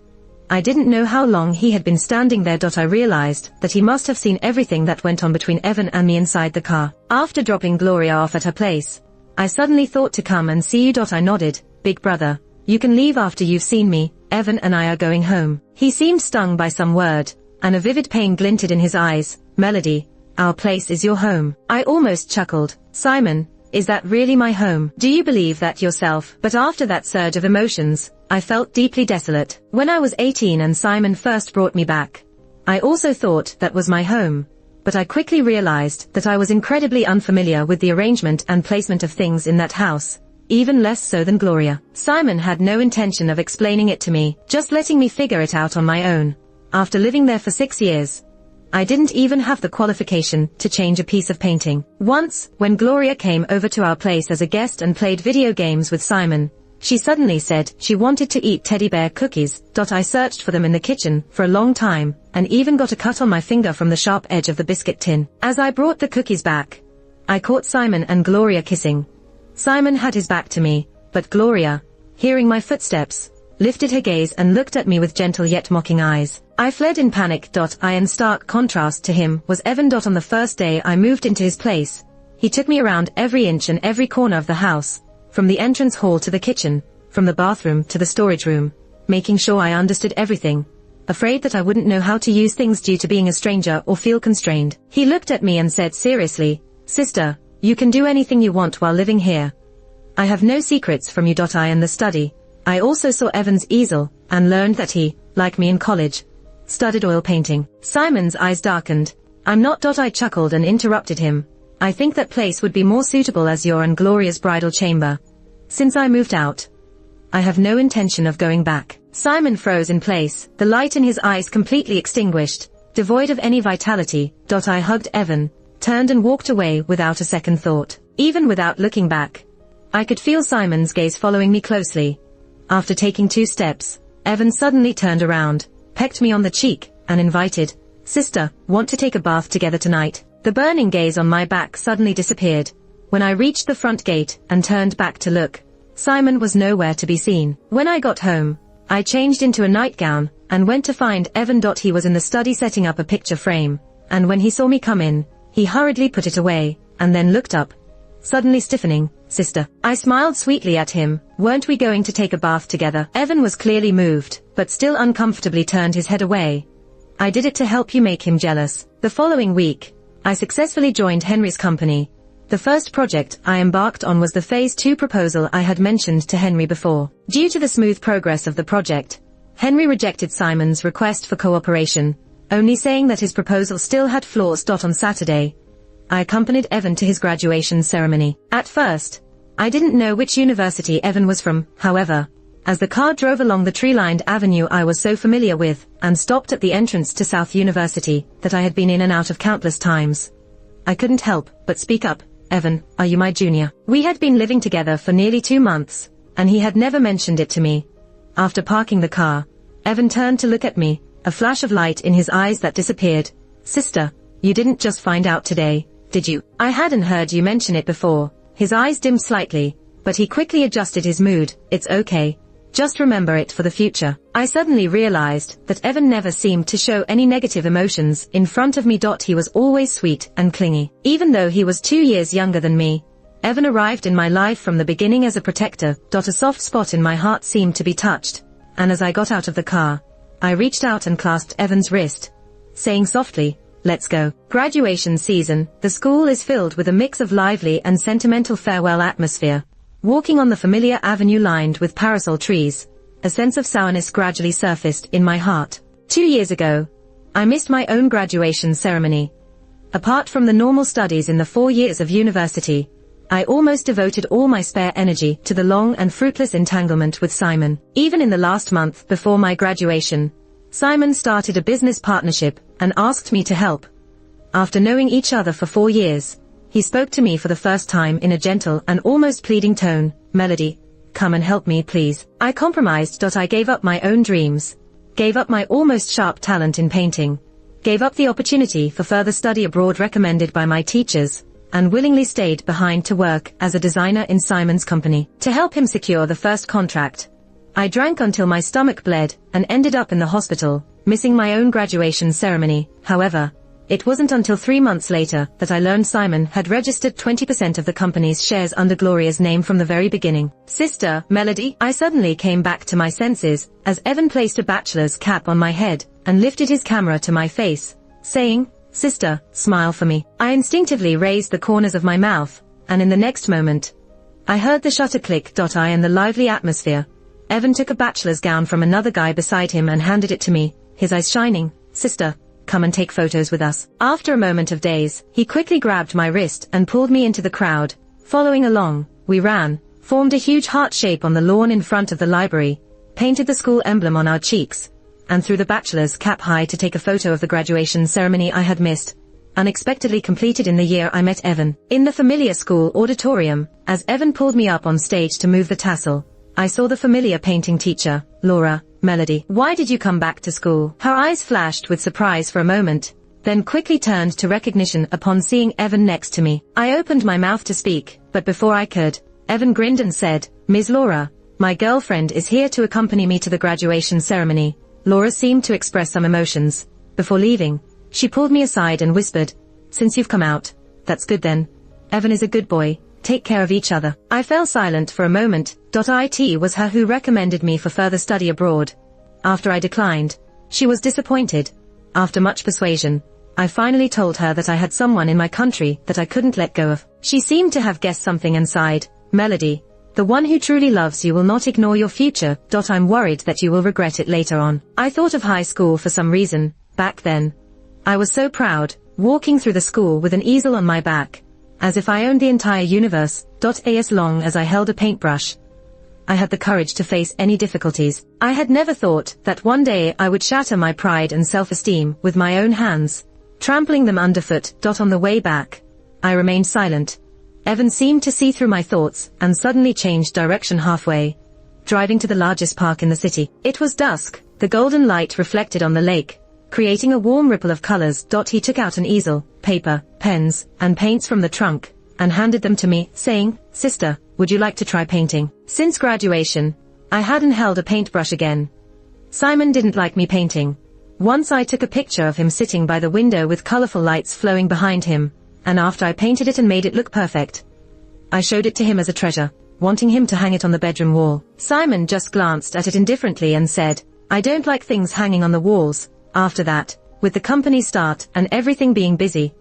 Speaker 1: I didn't know how long he had been standing there. I realized that he must have seen everything that went on between Evan and me inside the car. After dropping Gloria off at her place, I suddenly thought to come and see you. I nodded. Big Brother, you can leave after you've seen me. Evan and I are going home. He seemed stung by some word, and a vivid pain glinted in his eyes. Melody, our place is your home. I almost chuckled. Simon, is that really my home? Do you believe that yourself? But after that surge of emotions, I felt deeply desolate. When I was 18 and Simon first brought me back, I also thought that was my home. But I quickly realized that I was incredibly unfamiliar with the arrangement and placement of things in that house, even less so than Gloria. Simon had no intention of explaining it to me, just letting me figure it out on my own. After living there for 6 years, I didn't even have the qualification to change a piece of painting. Once, when Gloria came over to our place as a guest and played video games with Simon, she suddenly said she wanted to eat teddy bear cookies. I searched for them in the kitchen for a long time, and even got a cut on my finger from the sharp edge of the biscuit tin. As I brought the cookies back, I caught Simon and Gloria kissing. Simon had his back to me, but Gloria, hearing my footsteps, lifted her gaze and looked at me with gentle yet mocking eyes. I fled in panic. In stark contrast to him was Evan. On the first day I moved into his place, he took me around every inch and every corner of the house, from the entrance hall to the kitchen, from the bathroom to the storage room, making sure I understood everything, afraid that I wouldn't know how to use things due to being a stranger or feel constrained. He looked at me and said seriously, "Sister, you can do anything you want while living here. I have no secrets from you." In the study, I also saw Evan's easel, and learned that he, like me in college, studied oil painting. Simon's eyes darkened. "I'm not." I chuckled and interrupted him. "I think that place would be more suitable as your and Gloria's bridal chamber. Since I moved out, I have no intention of going back." Simon froze in place, the light in his eyes completely extinguished, devoid of any vitality. I hugged Evan, turned and walked away without a second thought. Even without looking back, I could feel Simon's gaze following me closely. After taking 2 steps, Evan suddenly turned around, pecked me on the cheek, and invited, "Sister, want to take a bath together tonight?" The burning gaze on my back suddenly disappeared. When I reached the front gate and turned back to look, Simon was nowhere to be seen. When I got home, I changed into a nightgown, and went to find Evan. He was in the study setting up a picture frame, and when he saw me come in, he hurriedly put it away, and then looked up, suddenly stiffening. "Sister." I smiled sweetly at him. "Weren't we going to take a bath together?" Evan was clearly moved, but still uncomfortably turned his head away. "I did it to help you make him jealous." The following week, I successfully joined Henry's company. The first project I embarked on was the Phase 2 proposal I had mentioned to Henry before. Due to the smooth progress of the project, Henry rejected Simon's request for cooperation, only saying that his proposal still had flaws. On Saturday, I accompanied Evan to his graduation ceremony. At first, I didn't know which university Evan was from. However, as the car drove along the tree-lined avenue I was so familiar with, and stopped at the entrance to South University, that I had been in and out of countless times, I couldn't help but speak up. "Evan, are you my junior?" We had been living together for nearly 2 months, and he had never mentioned it to me. After parking the car, Evan turned to look at me, a flash of light in his eyes that disappeared. "Sister, you didn't just find out today, did you?" I hadn't heard you mention it before. His eyes dimmed slightly, but he quickly adjusted his mood. "It's okay. Just remember it for the future." I suddenly realized that Evan never seemed to show any negative emotions in front of me. He was always sweet and clingy. Even though he was 2 years younger than me, Evan arrived in my life from the beginning as a protector. A soft spot in my heart seemed to be touched, and as I got out of the car, I reached out and clasped Evan's wrist, saying softly, "Let's go." Graduation season, the school is filled with a mix of lively and sentimental farewell atmosphere. Walking on the familiar avenue lined with parasol trees, a sense of sourness gradually surfaced in my heart. 2 years ago, I missed my own graduation ceremony. Apart from the normal studies in the 4 years of university, I almost devoted all my spare energy to the long and fruitless entanglement with Simon. Even in the last month before my graduation, Simon started a business partnership and asked me to help. After knowing each other for 4 years, he spoke to me for the first time in a gentle and almost pleading tone. "Melody, come and help me please. I compromised. I gave up my own dreams. Gave up my almost sharp talent in painting. Gave up the opportunity for further study abroad recommended by my teachers, and willingly stayed behind to work as a designer in Simon's company, to help him secure the first contract. I drank until my stomach bled, and ended up in the hospital, missing my own graduation ceremony. However, it wasn't until 3 months later that I learned Simon had registered 20% of the company's shares under Gloria's name from the very beginning. Sister, Melody, I suddenly came back to my senses, as Evan placed a bachelor's cap on my head, and lifted his camera to my face, saying, "Sister, smile for me." I instinctively raised the corners of my mouth, and in the next moment, I heard the shutter click. I in the lively atmosphere. Evan took a bachelor's gown from another guy beside him and handed it to me, his eyes shining. "Sister, come and take photos with us." After a moment of daze, he quickly grabbed my wrist and pulled me into the crowd. Following along, we ran, formed a huge heart shape on the lawn in front of the library, painted the school emblem on our cheeks, and threw the bachelor's cap high to take a photo of the graduation ceremony I had missed, unexpectedly completed in the year I met Evan. In the familiar school auditorium, as Evan pulled me up on stage to move the tassel, I saw the familiar painting teacher, Laura. "Melody, why did you come back to school?" Her eyes flashed with surprise for a moment, then quickly turned to recognition upon seeing Evan next to me. I opened my mouth to speak, but before I could, Evan grinned and said, "Ms. Laura, my girlfriend is here to accompany me to the graduation ceremony." Laura seemed to express some emotions. Before leaving, she pulled me aside and whispered, "Since you've come out, that's good then. Evan is a good boy. Take care of each other." I fell silent for a moment. It was her who recommended me for further study abroad. After I declined, she was disappointed. After much persuasion, I finally told her that I had someone in my country that I couldn't let go of. She seemed to have guessed something and sighed. "Melody, the one who truly loves you will not ignore your future. I'm worried that you will regret it later on." I thought of high school for some reason. Back then, I was so proud, walking through the school with an easel on my back, as if I owned the entire universe. As long as I held a paintbrush, I had the courage to face any difficulties. I had never thought that one day I would shatter my pride and self-esteem with my own hands, trampling them underfoot. On the way back, I remained silent. Evan seemed to see through my thoughts and suddenly changed direction halfway, driving to the largest park in the city. It was dusk, the golden light reflected on the lake, creating a warm ripple of colors. He took out an easel, paper, pens, and paints from the trunk, and handed them to me, saying, "Sister, would you like to try painting?" Since graduation, I hadn't held a paintbrush again. Simon didn't like me painting. Once I took a picture of him sitting by the window with colorful lights flowing behind him, and after I painted it and made it look perfect, I showed it to him as a treasure, wanting him to hang it on the bedroom wall. Simon just glanced at it indifferently and said, "I don't like things hanging on the walls." After that, with the company's start and everything being busy,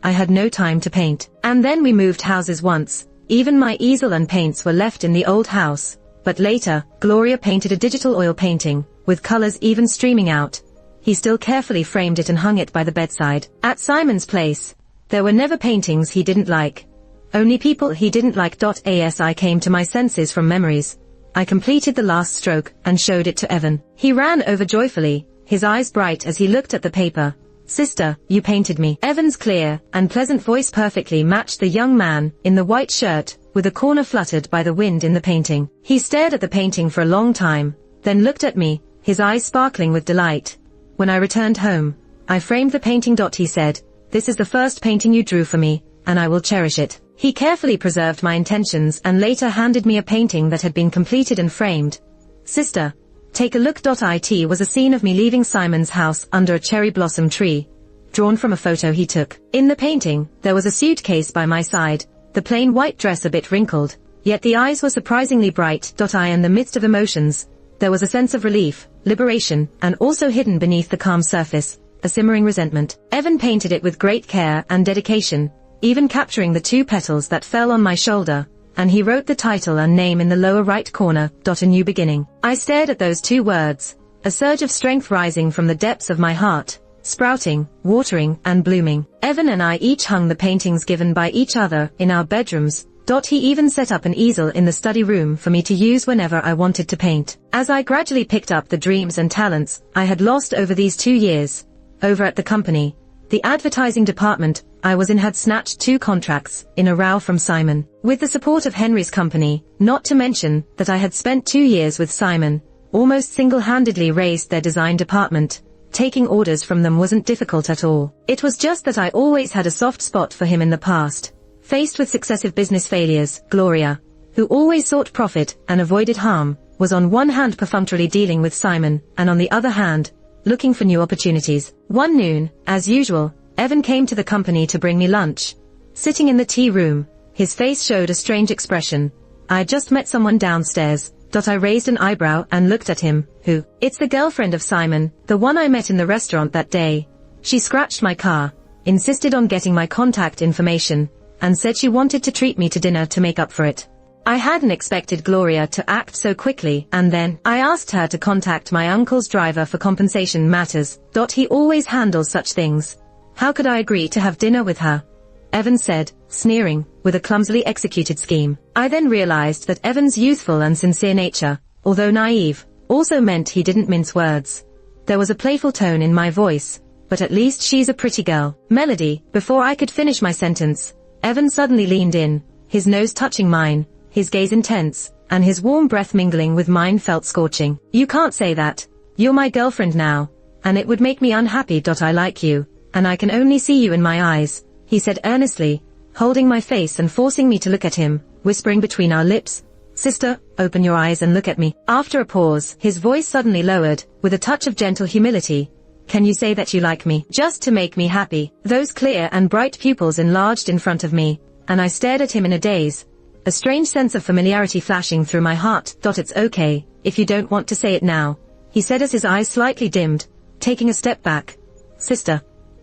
Speaker 1: I had no time to paint. And then we moved houses once. Even my easel and paints were left in the old house, but later, Gloria painted a digital oil painting, with colors even streaming out. He still carefully framed it and hung it by the bedside. At Simon's place, there were never paintings he didn't like, only people he didn't like. As I came to my senses from memories, I completed the last stroke and showed it to Evan. He ran over joyfully, his eyes bright as he looked at the paper. "Sister, you painted me." Evan's clear and pleasant voice perfectly matched the young man in the white shirt, with a corner fluttered by the wind in the painting. He stared at the painting for a long time, then looked at me, his eyes sparkling with delight. When I returned home, I framed the painting. He said, "This is the first painting you drew for me, and I will cherish it." He carefully preserved my intentions and later handed me a painting that had been completed and framed. "Sister, take a look." It was a scene of me leaving Simon's house under a cherry blossom tree, drawn from a photo he took. In the painting, there was a suitcase by my side, the plain white dress a bit wrinkled, yet the eyes were surprisingly bright. In the midst of emotions, there was a sense of relief, liberation, and also hidden beneath the calm surface, a simmering resentment. Evan painted it with great care and dedication, even capturing the 2 petals that fell on my shoulder, and he wrote the title and name in the lower right corner. A new beginning. I stared at those 2 words, a surge of strength rising from the depths of my heart, sprouting, watering, and blooming. Evan and I each hung the paintings given by each other in our bedrooms. He even set up an easel in the study room for me to use whenever I wanted to paint. As I gradually picked up the dreams and talents I had lost over these 2 years, over at the company, the advertising department, I was in had snatched 2 contracts, in a row from Simon. With the support of Henry's company, not to mention that I had spent 2 years with Simon, almost single-handedly raised their design department. Taking orders from them wasn't difficult at all. It was just that I always had a soft spot for him in the past. Faced with successive business failures, Gloria, who always sought profit and avoided harm, was on one hand perfunctorily dealing with Simon, and on the other hand, looking for new opportunities. One noon, as usual, Evan came to the company to bring me lunch. Sitting in the tea room, his face showed a strange expression. I had just met someone downstairs. I raised an eyebrow and looked at him. Who? It's the girlfriend of Simon, the one I met in the restaurant that day. She scratched my car, insisted on getting my contact information, and said she wanted to treat me to dinner to make up for it. I hadn't expected Gloria to act so quickly, and then I asked her to contact my uncle's driver for compensation matters. He always handles such things. How could I agree to have dinner with her? Evan said, sneering, with a clumsily executed scheme. I then realized that Evan's youthful and sincere nature, although naive, also meant he didn't mince words. There was a playful tone in my voice, but at least she's a pretty girl. Melody. Before I could finish my sentence, Evan suddenly leaned in, his nose touching mine, his gaze intense, and his warm breath mingling with mine felt scorching. You can't say that. You're my girlfriend now, and it would make me unhappy. I like you, and I can only see you in my eyes, he said earnestly, holding my face and forcing me to look at him, whispering between our lips, Sister, open your eyes and look at me. After a pause, his voice suddenly lowered, with a touch of gentle humility. Can you say that you like me? Just to make me happy. Those clear and bright pupils enlarged in front of me, and I stared at him in a daze. A strange sense of familiarity flashing through my heart. It's okay, if you don't want to say it now, he said as his eyes slightly dimmed, taking a step back. Sister,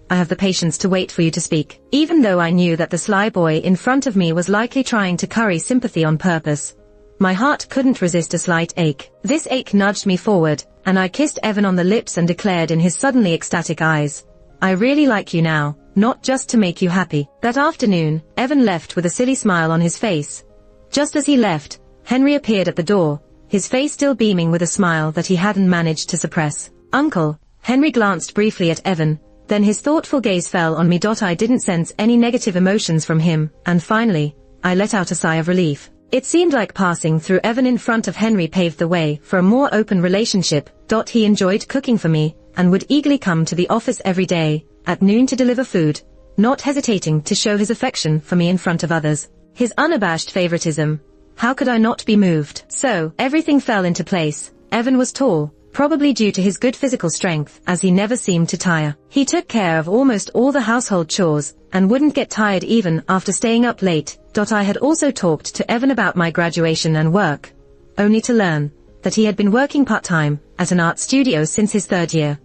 Speaker 1: I have the patience to wait for you to speak. Even though I knew that the sly boy in front of me was likely trying to curry sympathy on purpose, my heart couldn't resist a slight ache. This ache nudged me forward, and I kissed Evan on the lips and declared in his suddenly ecstatic eyes, I really like you now, not just to make you happy. That afternoon, Evan left with a silly smile on his face. Just as he left, Henry appeared at the door, his face still beaming with a smile that he hadn't managed to suppress. Uncle. Henry glanced briefly at Evan, then his thoughtful gaze fell on me. I didn't sense any negative emotions from him, and finally, I let out a sigh of relief. It seemed like passing through Evan in front of Henry paved the way for a more open relationship. He enjoyed cooking for me, and would eagerly come to the office every day, at noon to deliver food, not hesitating to show his affection for me in front of others. His unabashed favoritism. How could I not be moved? So, everything fell into place. Evan was tall, probably due to his good physical strength, as he never seemed to tire. He took care of almost all the household chores, and wouldn't get tired even after staying up late. I had also talked to Evan about my graduation and work, only to learn that he had been working part-time at an art studio since his 3rd year,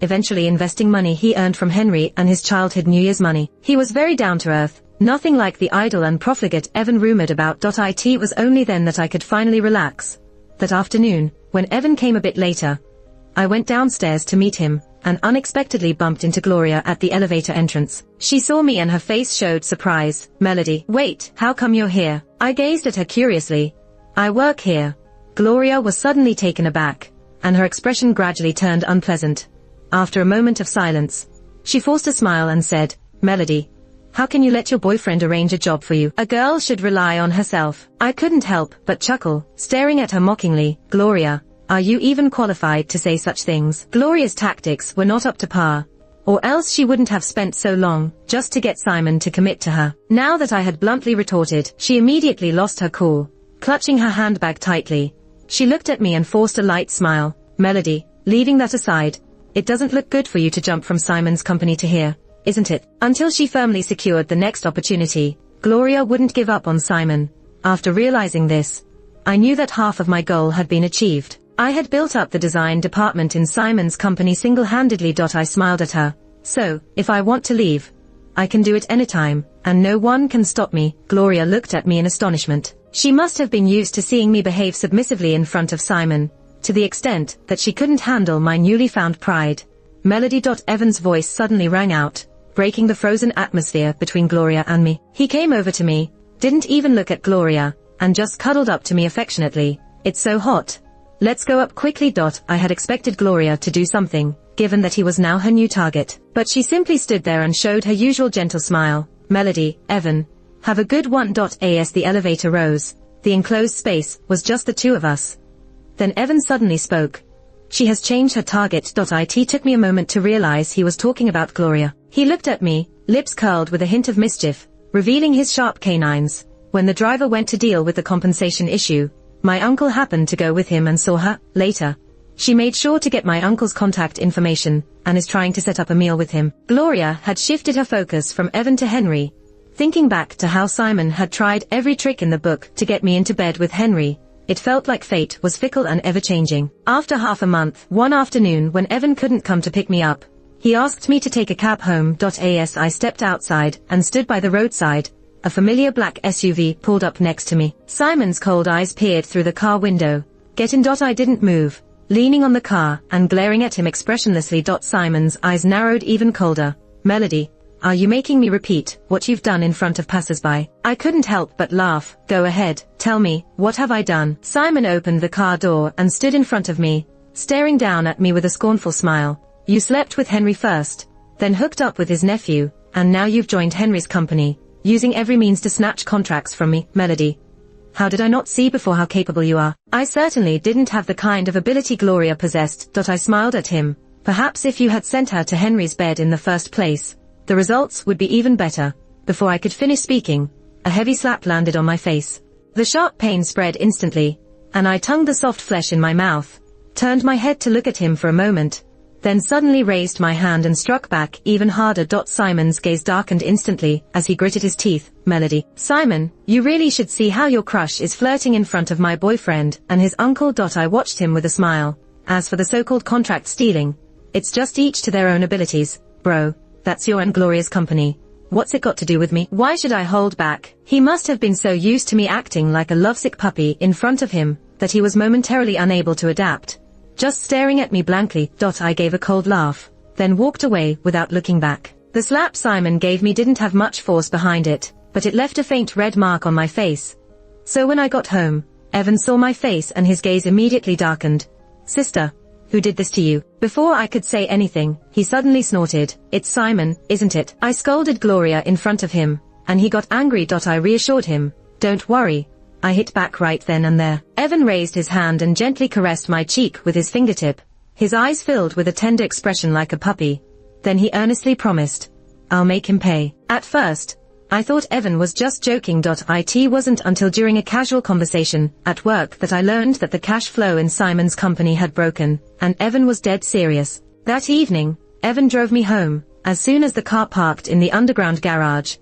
Speaker 1: eventually investing money he earned from Henry and his childhood New Year's money. He was very down-to-earth, nothing like the idle and profligate Evan rumored about. It was only then that I could finally relax. That afternoon, when Evan came a bit later, I went downstairs to meet him, and unexpectedly bumped into Gloria at the elevator entrance. She saw me and her face showed surprise. Melody. Wait, how come you're here? I gazed at her curiously. I work here. Gloria was suddenly taken aback, and her expression gradually turned unpleasant. After a moment of silence, she forced a smile and said, Melody, how can you let your boyfriend arrange a job for you? A girl should rely on herself. I couldn't help but chuckle, staring at her mockingly. Gloria, are you even qualified to say such things? Gloria's tactics were not up to par, or else she wouldn't have spent so long just to get Simon to commit to her. Now that I had bluntly retorted, she immediately lost her cool, clutching her handbag tightly. She looked at me and forced a light smile. Melody, leaving that aside, it doesn't look good for you to jump from Simon's company to here, isn't it? Until she firmly secured the next opportunity, Gloria wouldn't give up on Simon. After realizing this, I knew that half of my goal had been achieved. I had built up the design department in Simon's company single-handedly. I smiled at her. So, if I want to leave, I can do it anytime, and no one can stop me. Gloria looked at me in astonishment. She must have been used to seeing me behave submissively in front of Simon, to the extent that she couldn't handle my newly found pride. Melody. Evan's voice suddenly rang out, breaking the frozen atmosphere between Gloria and me. He came over to me, didn't even look at Gloria, and just cuddled up to me affectionately. It's so hot. Let's go up quickly. I had expected Gloria to do something given that he was now her new target. But she simply stood there and showed her usual gentle smile. Melody, Evan, have a good one. As the elevator rose, the enclosed space was just the two of us. Then Evan suddenly spoke. She has changed her target. It took me a moment to realize he was talking about Gloria. He looked at me, lips curled with a hint of mischief, revealing his sharp canines. When the driver went to deal with the compensation issue, my uncle happened to go with him and saw her. Later, she made sure to get my uncle's contact information, and is trying to set up a meal with him. Gloria had shifted her focus from Evan to Henry. Thinking back to how Simon had tried every trick in the book to get me into bed with Henry, it felt like fate was fickle and ever-changing. After half a month, one afternoon when Evan couldn't come to pick me up, he asked me to take a cab home. As I stepped outside and stood by the roadside, a familiar black SUV pulled up next to me. Simon's cold eyes peered through the car window. Get in. I didn't move, leaning on the car and glaring at him expressionlessly. Simon's eyes narrowed even colder. Melody, are you making me repeat what you've done in front of passers-by? I couldn't help but laugh. Go ahead, tell me, what have I done? Simon opened the car door and stood in front of me, staring down at me with a scornful smile. You slept with Henry first, then hooked up with his nephew, and now you've joined Henry's company, using every means to snatch contracts from me. Melody, how did I not see before how capable you are? I certainly didn't have the kind of ability Gloria possessed. I smiled at him. Perhaps if you had sent her to Henry's bed in the first place, the results would be even better. Before I could finish speaking, a heavy slap landed on my face. The sharp pain spread instantly, and I tongued the soft flesh in my mouth, turned my head to look at him for a moment, then suddenly raised my hand and struck back even harder. Simon's gaze darkened instantly as he gritted his teeth. Melody, Simon, you really should see how your crush is flirting in front of my boyfriend and his uncle. I watched him with a smile. As for the so-called contract stealing, it's just each to their own abilities, bro. That's your and Gloria's company. What's it got to do with me? Why should I hold back? He must have been so used to me acting like a lovesick puppy in front of him that he was momentarily unable to adapt, just staring at me blankly. I gave a cold laugh, then walked away without looking back. The slap Simon gave me didn't have much force behind it, but it left a faint red mark on my face. So when I got home, Evan saw my face and his gaze immediately darkened. Sister, who did this to you? Before I could say anything, he suddenly snorted. It's Simon, isn't it? I scolded Gloria in front of him, and he got angry. I reassured him. Don't worry. I hit back right then and there. Evan raised his hand and gently caressed my cheek with his fingertip, his eyes filled with a tender expression like a puppy. Then he earnestly promised, I'll make him pay. At first, I thought Evan was just joking. It wasn't until during a casual conversation at work that I learned that the cash flow in Simon's company had broken, and Evan was dead serious. That evening, Evan drove me home. As soon as the car parked in the underground garage,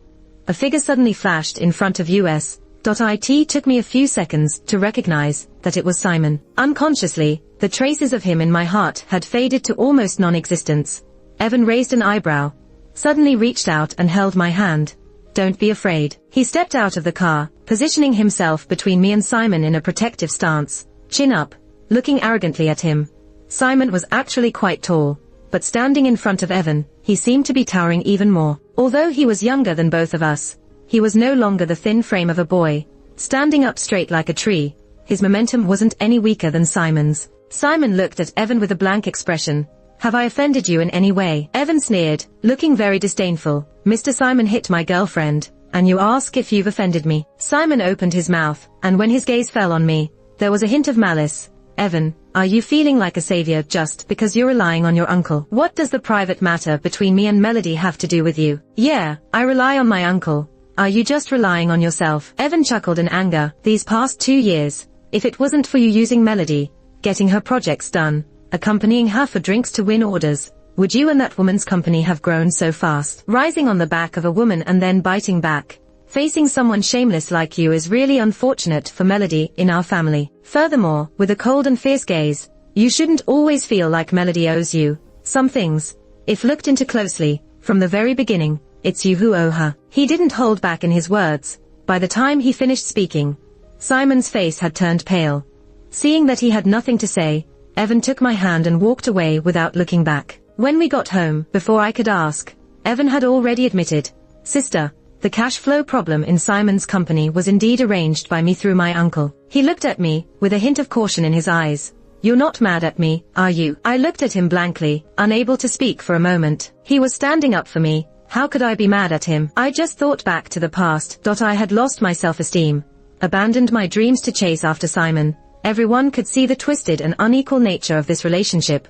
Speaker 1: a figure suddenly flashed in front of us. It took me a few seconds to recognize that it was Simon. Unconsciously, the traces of him in my heart had faded to almost non-existence. Evan raised an eyebrow, suddenly reached out and held my hand. Don't be afraid. He stepped out of the car, positioning himself between me and Simon in a protective stance, chin up, looking arrogantly at him. Simon was actually quite tall, but standing in front of Evan, he seemed to be towering even more. Although he was younger than both of us, he was no longer the thin frame of a boy, standing up straight like a tree. His momentum wasn't any weaker than Simon's. Simon looked at Evan with a blank expression. Have I offended you in any way? Evan sneered, looking very disdainful. Mr. Simon hit my girlfriend, and you ask if you've offended me. Simon opened his mouth, and when his gaze fell on me, there was a hint of malice. Evan, are you feeling like a savior just because you're relying on your uncle? What does the private matter between me and Melody have to do with you? Yeah, I rely on my uncle. Are you just relying on yourself? Evan chuckled in anger. These past 2 years, if it wasn't for you using Melody, getting her projects done, accompanying her for drinks to win orders, would you and that woman's company have grown so fast? Rising on the back of a woman and then biting back, facing someone shameless like you is really unfortunate for Melody in our family. Furthermore, with a cold and fierce gaze, you shouldn't always feel like Melody owes you some things. If looked into closely, from the very beginning, it's you who owe her. He didn't hold back in his words. By the time he finished speaking, Simon's face had turned pale. Seeing that he had nothing to say, Evan took my hand and walked away without looking back. When we got home, before I could ask, Evan had already admitted, Sister, the cash flow problem in Simon's company was indeed arranged by me through my uncle. He looked at me, with a hint of caution in his eyes. You're not mad at me, are you? I looked at him blankly, unable to speak for a moment. He was standing up for me. How could I be mad at him? I just thought back to the past. I had lost my self-esteem, abandoned my dreams to chase after Simon. Everyone could see the twisted and unequal nature of this relationship.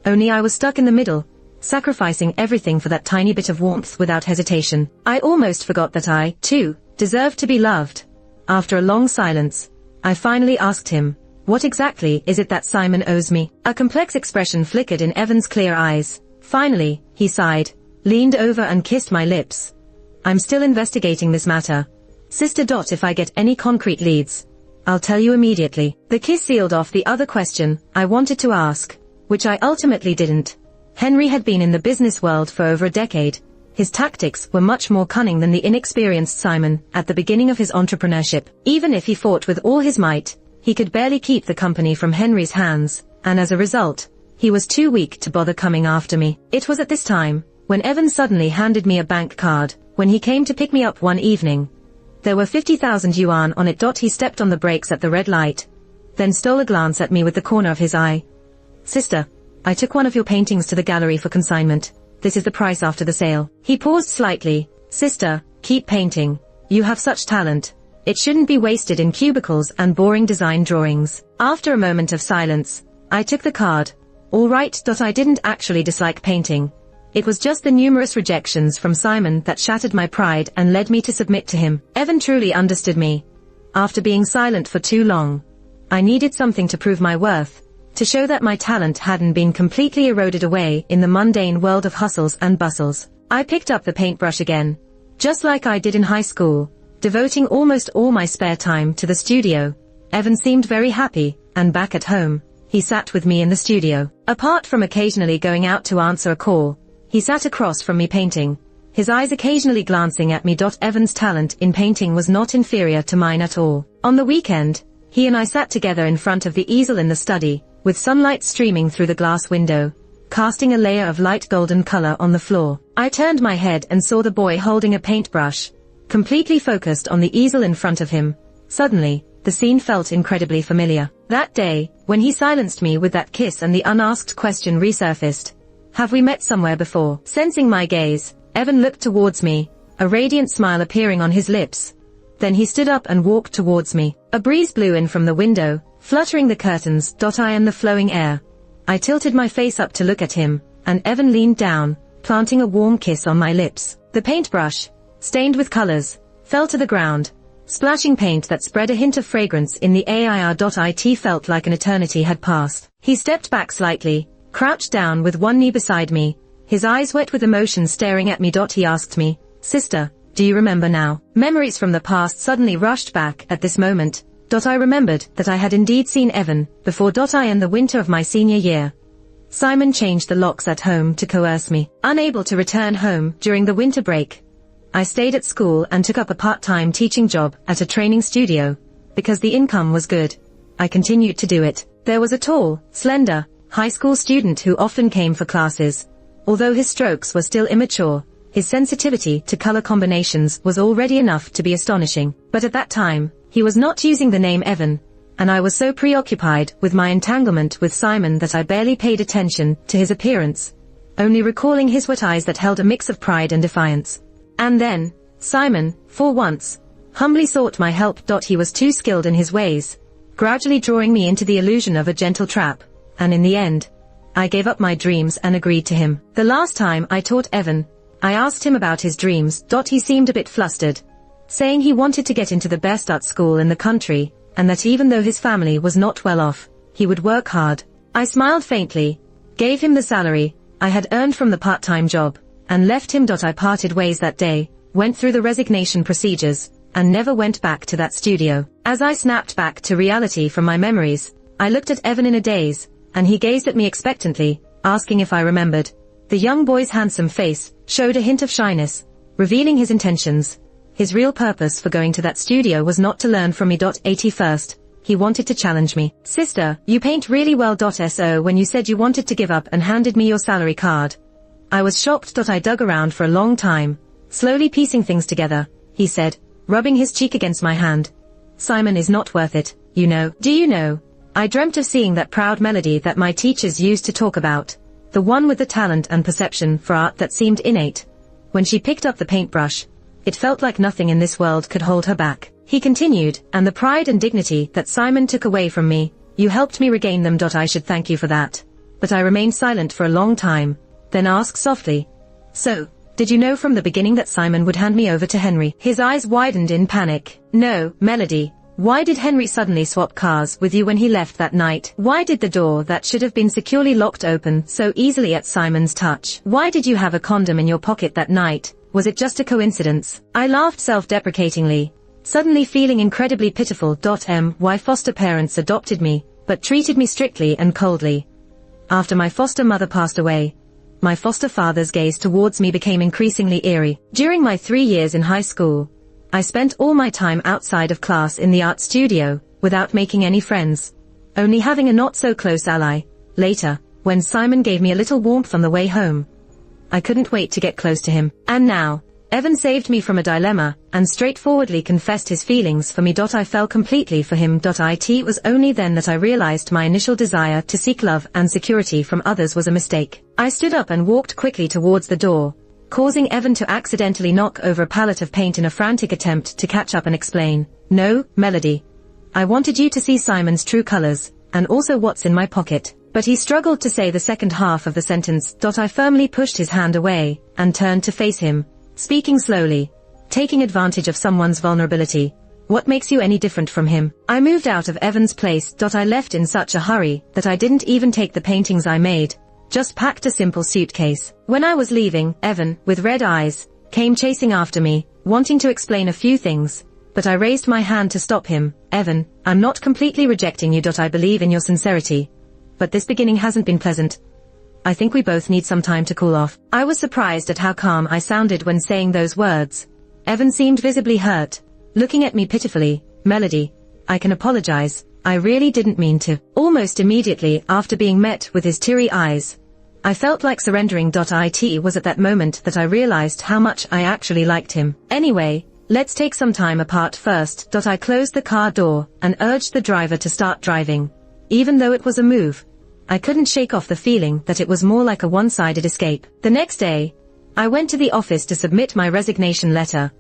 Speaker 1: Only I was stuck in the middle, sacrificing everything for that tiny bit of warmth without hesitation. I almost forgot that I, too, deserved to be loved. After a long silence, I finally asked him, what exactly is it that Simon owes me? A complex expression flickered in Evan's clear eyes. Finally, he sighed, leaned over and kissed my lips. I'm still investigating this matter. Sister. If I get any concrete leads, I'll tell you immediately. The kiss sealed off the other question I wanted to ask, which I ultimately didn't. Henry had been in the business world for over a decade. His tactics were much more cunning than the inexperienced Simon at the beginning of his entrepreneurship. Even if he fought with all his might, he could barely keep the company from Henry's hands, and as a result, he was too weak to bother coming after me. It was at this time, when Evan suddenly handed me a bank card. When he came to pick me up one evening, there were 50,000 yuan on it. He stepped on the brakes at the red light, then stole a glance at me with the corner of his eye. Sister, I took one of your paintings to the gallery for consignment. This is the price after the sale. He paused slightly. Sister, keep painting. You have such talent. It shouldn't be wasted in cubicles and boring design drawings. After a moment of silence, I took the card. All right. I didn't actually dislike painting. It was just the numerous rejections from Simon that shattered my pride and led me to submit to him. Evan truly understood me. After being silent for too long, I needed something to prove my worth, to show that my talent hadn't been completely eroded away in the mundane world of hustles and bustles. I picked up the paintbrush again, just like I did in high school, devoting almost all my spare time to the studio. Evan seemed very happy, and back at home, he sat with me in the studio. Apart from occasionally going out to answer a call, he sat across from me painting, his eyes occasionally glancing at me. Evan's talent in painting was not inferior to mine at all. On the weekend, he and I sat together in front of the easel in the study, with sunlight streaming through the glass window, casting a layer of light golden color on the floor. I turned my head and saw the boy holding a paintbrush, completely focused on the easel in front of him. Suddenly, the scene felt incredibly familiar. That day, when he silenced me with that kiss and the unasked question resurfaced, have we met somewhere before? Sensing my gaze, Evan looked towards me, a radiant smile appearing on his lips. Then he stood up and walked towards me. A breeze blew in from the window, fluttering the curtains. I am the flowing air. I tilted my face up to look at him, and Evan leaned down, planting a warm kiss on my lips. The paintbrush, stained with colors, fell to the ground, splashing paint that spread a hint of fragrance in the air. It felt like an eternity had passed. He stepped back slightly, crouched down with one knee beside me, his eyes wet with emotion staring at me. He asked me, Sister, do you remember now? Memories from the past suddenly rushed back at this moment. I remembered that I had indeed seen Evan before. In the winter of my senior year, Simon changed the locks at home to coerce me. Unable to return home during the winter break, I stayed at school and took up a part-time teaching job at a training studio. Because the income was good, I continued to do it. There was a tall, slender, high school student who often came for classes. Although his strokes were still immature, his sensitivity to color combinations was already enough to be astonishing. But at that time, he was not using the name Evan, and I was so preoccupied with my entanglement with Simon that I barely paid attention to his appearance, only recalling his wet eyes that held a mix of pride and defiance. And then, Simon, for once, humbly sought my help. He was too skilled in his ways, gradually drawing me into the illusion of a gentle trap. And in the end, I gave up my dreams and agreed to him. The last time I taught Evan, I asked him about his dreams. He seemed a bit flustered, saying he wanted to get into the best art school in the country, and that even though his family was not well off, he would work hard. I smiled faintly, gave him the salary I had earned from the part-time job, and left him. I parted ways that day, went through the resignation procedures, and never went back to that studio. As I snapped back to reality from my memories, I looked at Evan in a daze, and he gazed at me expectantly, asking if I remembered. The young boy's handsome face showed a hint of shyness, revealing his intentions. His real purpose for going to that studio was not to learn from me. 81st, he wanted to challenge me. Sister, you paint really well. So when you said you wanted to give up and handed me your salary card, I was shocked. I dug around for a long time, slowly piecing things together. He said, rubbing his cheek against my hand. Simon is not worth it, you know. Do you know? I dreamt of seeing that proud Melody that my teachers used to talk about, the one with the talent and perception for art that seemed innate. When she picked up the paintbrush, it felt like nothing in this world could hold her back. He continued, and the pride and dignity that Simon took away from me, you helped me regain them. I should thank you for that. But I remained silent for a long time, then asked softly, so, did you know from the beginning that Simon would hand me over to Henry? His eyes widened in panic. No, Melody. Why did Henry suddenly swap cars with you when he left that night? Why did the door that should have been securely locked open so easily at Simon's touch? Why did you have a condom in your pocket that night? Was it just a coincidence? I laughed self-deprecatingly, suddenly feeling incredibly pitiful. My foster parents adopted me, but treated me strictly and coldly. After my foster mother passed away, my foster father's gaze towards me became increasingly eerie. During my 3 years in high school, I spent all my time outside of class in the art studio, without making any friends, only having a not-so-close ally. Later, when Simon gave me a little warmth on the way home, I couldn't wait to get close to him. And now, Evan saved me from a dilemma, and straightforwardly confessed his feelings for me. I fell completely for him. It was only then that I realized my initial desire to seek love and security from others was a mistake. I stood up and walked quickly towards the door, causing Evan to accidentally knock over a pallet of paint in a frantic attempt to catch up and explain. No, Melody. I wanted you to see Simon's true colors, and also what's in my pocket. But he struggled to say the second half of the sentence. I firmly pushed his hand away, and turned to face him, speaking slowly. Taking advantage of someone's vulnerability. What makes you any different from him? I moved out of Evan's place. I left in such a hurry that I didn't even take the paintings I made, just packed a simple suitcase. When I was leaving, Evan, with red eyes, came chasing after me, wanting to explain a few things, but I raised my hand to stop him. Evan, I'm not completely rejecting you. I believe in your sincerity, but this beginning hasn't been pleasant. I think we both need some time to cool off. I was surprised at how calm I sounded when saying those words. Evan seemed visibly hurt, looking at me pitifully. Melody, I can apologize. I really didn't mean to. Almost immediately after being met with his teary eyes, I felt like surrendering. It was at that moment that I realized how much I actually liked him. Anyway, let's take some time apart first. I closed the car door and urged the driver to start driving. Even though it was a move, I couldn't shake off the feeling that it was more like a one-sided escape. The next day, I went to the office to submit my resignation letter.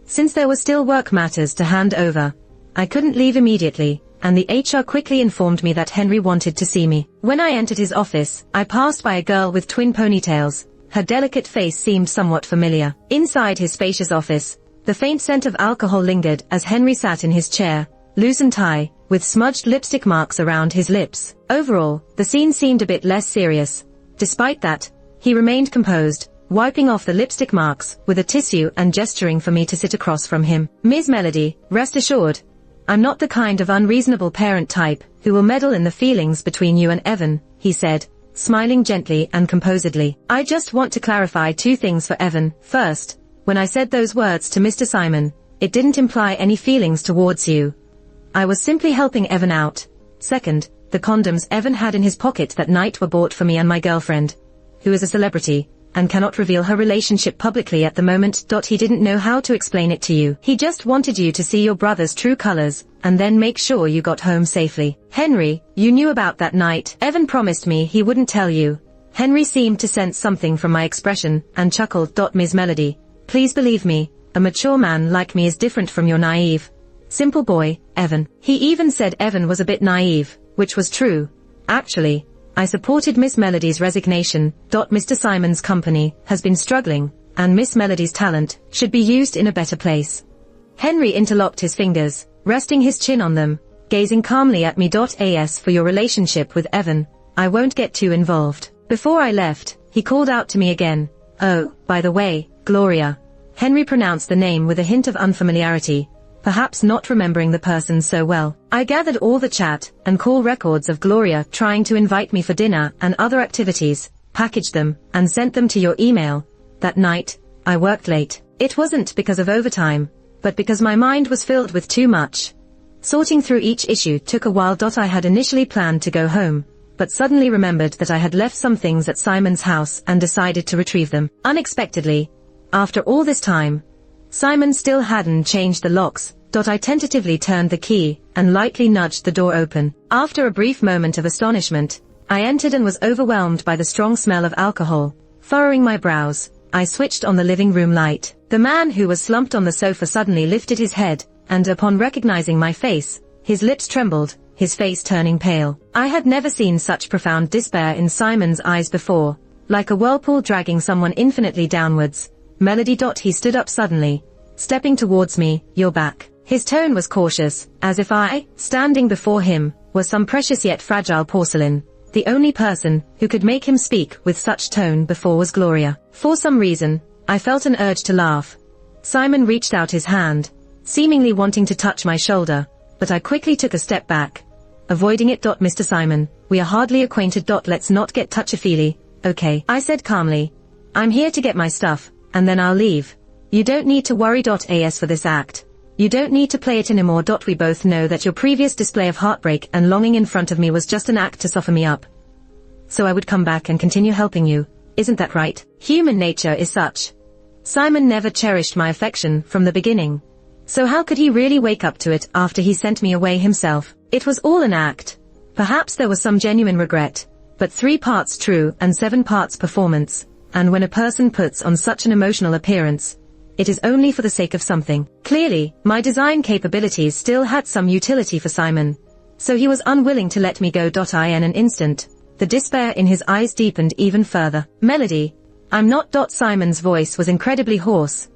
Speaker 1: Since there were still work matters to hand over, I couldn't leave immediately, and the HR quickly informed me that Henry wanted to see me. When I entered his office, I passed by a girl with twin ponytails. Her delicate face seemed somewhat familiar. Inside his spacious office, the faint scent of alcohol lingered as Henry sat in his chair, loosened tie, with smudged lipstick marks around his lips. Overall, the scene seemed a bit less serious. Despite that, he remained composed, wiping off the lipstick marks with a tissue and gesturing for me to sit across from him. Ms. Melody, rest assured, I'm not the kind of unreasonable parent type who will meddle in the feelings between you and Evan, he said, smiling gently and composedly. I just want to clarify 2 things for Evan. First, when I said those words to Mr. Simon, it didn't imply any feelings towards you. I was simply helping Evan out. Second, the condoms Evan had in his pocket that night were bought for me and my girlfriend, who is a celebrity, and cannot reveal her relationship publicly at the moment. He didn't know how to explain it to you. He just wanted you to see your brother's true colors, and then make sure you got home safely. Henry, you knew about that night. Evan promised me he wouldn't tell you. Henry seemed to sense something from my expression, and chuckled. Ms. Melody, please believe me, a mature man like me is different from your naive, simple boy, Evan. He even said Evan was a bit naive, which was true. Actually, I supported Miss Melody's resignation. Mr. Simon's company has been struggling, and Miss Melody's talent should be used in a better place. Henry interlocked his fingers, resting his chin on them, gazing calmly at me. As for your relationship with Evan, I won't get too involved. Before I left, he called out to me again. Oh, by the way, Gloria. Henry pronounced the name with a hint of unfamiliarity, perhaps not remembering the person so well. I gathered all the chat and call records of Gloria trying to invite me for dinner and other activities, packaged them, and sent them to your email. That night, I worked late. It wasn't because of overtime, but because my mind was filled with too much. Sorting through each issue took a while. I had initially planned to go home, but suddenly remembered that I had left some things at Simon's house and decided to retrieve them. Unexpectedly, after all this time, Simon still hadn't changed the locks, I tentatively turned the key, and lightly nudged the door open. After a brief moment of astonishment, I entered and was overwhelmed by the strong smell of alcohol. Furrowing my brows, I switched on the living room light. The man who was slumped on the sofa suddenly lifted his head, and upon recognizing my face, his lips trembled, his face turning pale. I had never seen such profound despair in Simon's eyes before, like a whirlpool dragging someone infinitely downwards. Melody. He stood up suddenly, stepping towards me. You're back. His tone was cautious, as if I, standing before him, was some precious yet fragile porcelain. The only person who could make him speak with such tone before was Gloria. For some reason, I felt an urge to laugh. Simon reached out his hand, seemingly wanting to touch my shoulder, but I quickly took a step back, avoiding it. Mr. Simon, we are hardly acquainted. Let's not get touchy-feely, okay? I said calmly. I'm here to get my stuff, and then I'll leave. You don't need to worry. As for this act, you don't need to play it anymore. We both know that your previous display of heartbreak and longing in front of me was just an act to soften me up, so I would come back and continue helping you. Isn't that right? Human nature is such. Simon never cherished my affection from the beginning. So how could he really wake up to it after he sent me away himself? It was all an act. Perhaps there was some genuine regret, but 3 parts true and 7 parts performance, and when a person puts on such an emotional appearance, it is only for the sake of something. Clearly, my design capabilities still had some utility for Simon, so he was unwilling to let me go. In an instant, the despair in his eyes deepened even further. Melody, I'm not. Simon's voice was incredibly hoarse.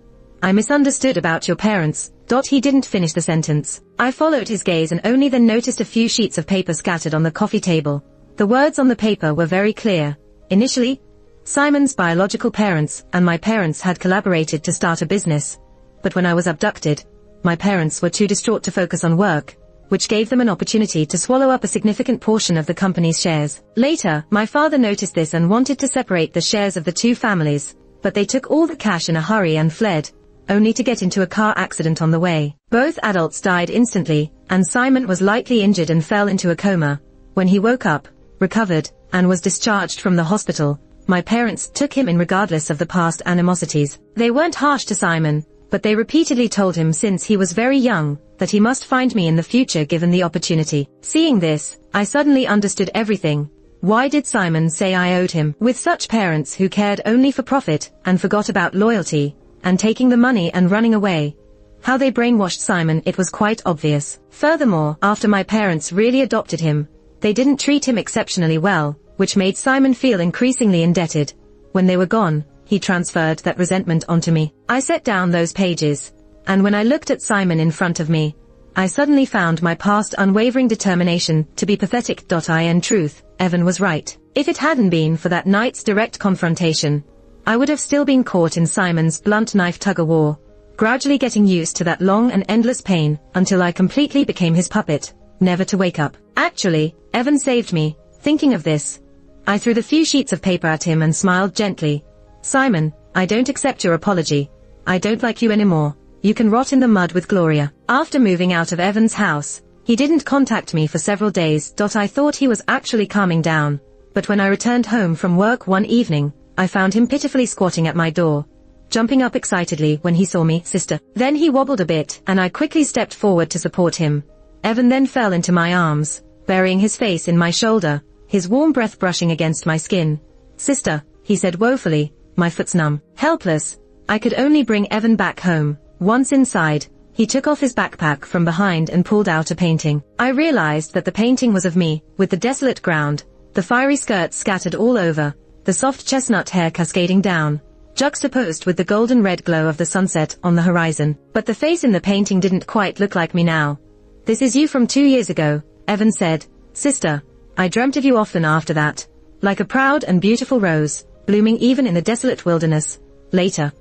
Speaker 1: I misunderstood about your parents. He didn't finish the sentence. I followed his gaze and only then noticed a few sheets of paper scattered on the coffee table. The words on the paper were very clear. Initially, Simon's biological parents and my parents had collaborated to start a business. But when I was abducted, my parents were too distraught to focus on work, which gave them an opportunity to swallow up a significant portion of the company's shares. Later, my father noticed this and wanted to separate the shares of the 2 families, but they took all the cash in a hurry and fled, only to get into a car accident on the way. Both adults died instantly, and Simon was lightly injured and fell into a coma. When he woke up, recovered, and was discharged from the hospital, my parents took him in regardless of the past animosities. They weren't harsh to Simon, but they repeatedly told him since he was very young, that he must find me in the future given the opportunity. Seeing this, I suddenly understood everything. Why did Simon say I owed him? With such parents who cared only for profit, and forgot about loyalty, and taking the money and running away. How they brainwashed Simon, it was quite obvious. Furthermore, after my parents really adopted him, they didn't treat him exceptionally well, which made Simon feel increasingly indebted. When they were gone, he transferred that resentment onto me. I set down those pages, and when I looked at Simon in front of me, I suddenly found my past unwavering determination to be pathetic. In truth, Evan was right. If it hadn't been for that night's direct confrontation, I would have still been caught in Simon's blunt knife tug-of-war, gradually getting used to that long and endless pain until I completely became his puppet, never to wake up. Actually, Evan saved me. Thinking of this, I threw the few sheets of paper at him and smiled gently. Simon, I don't accept your apology. I don't like you anymore. You can rot in the mud with Gloria. After moving out of Evan's house, he didn't contact me for several days. I thought he was actually calming down, but when I returned home from work one evening, I found him pitifully squatting at my door, jumping up excitedly when he saw me. Sister. Then he wobbled a bit, and I quickly stepped forward to support him. Evan then fell into my arms, burying his face in my shoulder, his warm breath brushing against my skin. Sister, he said woefully, my foot's numb. Helpless, I could only bring Evan back home. Once inside, he took off his backpack from behind and pulled out a painting. I realized that the painting was of me, with the desolate ground, the fiery skirts scattered all over, the soft chestnut hair cascading down, juxtaposed with the golden red glow of the sunset on the horizon. But the face in the painting didn't quite look like me now. This is you from 2 years ago, Evan said. Sister, I dreamt of you often after that, like a proud and beautiful rose, blooming even in the desolate wilderness. Later,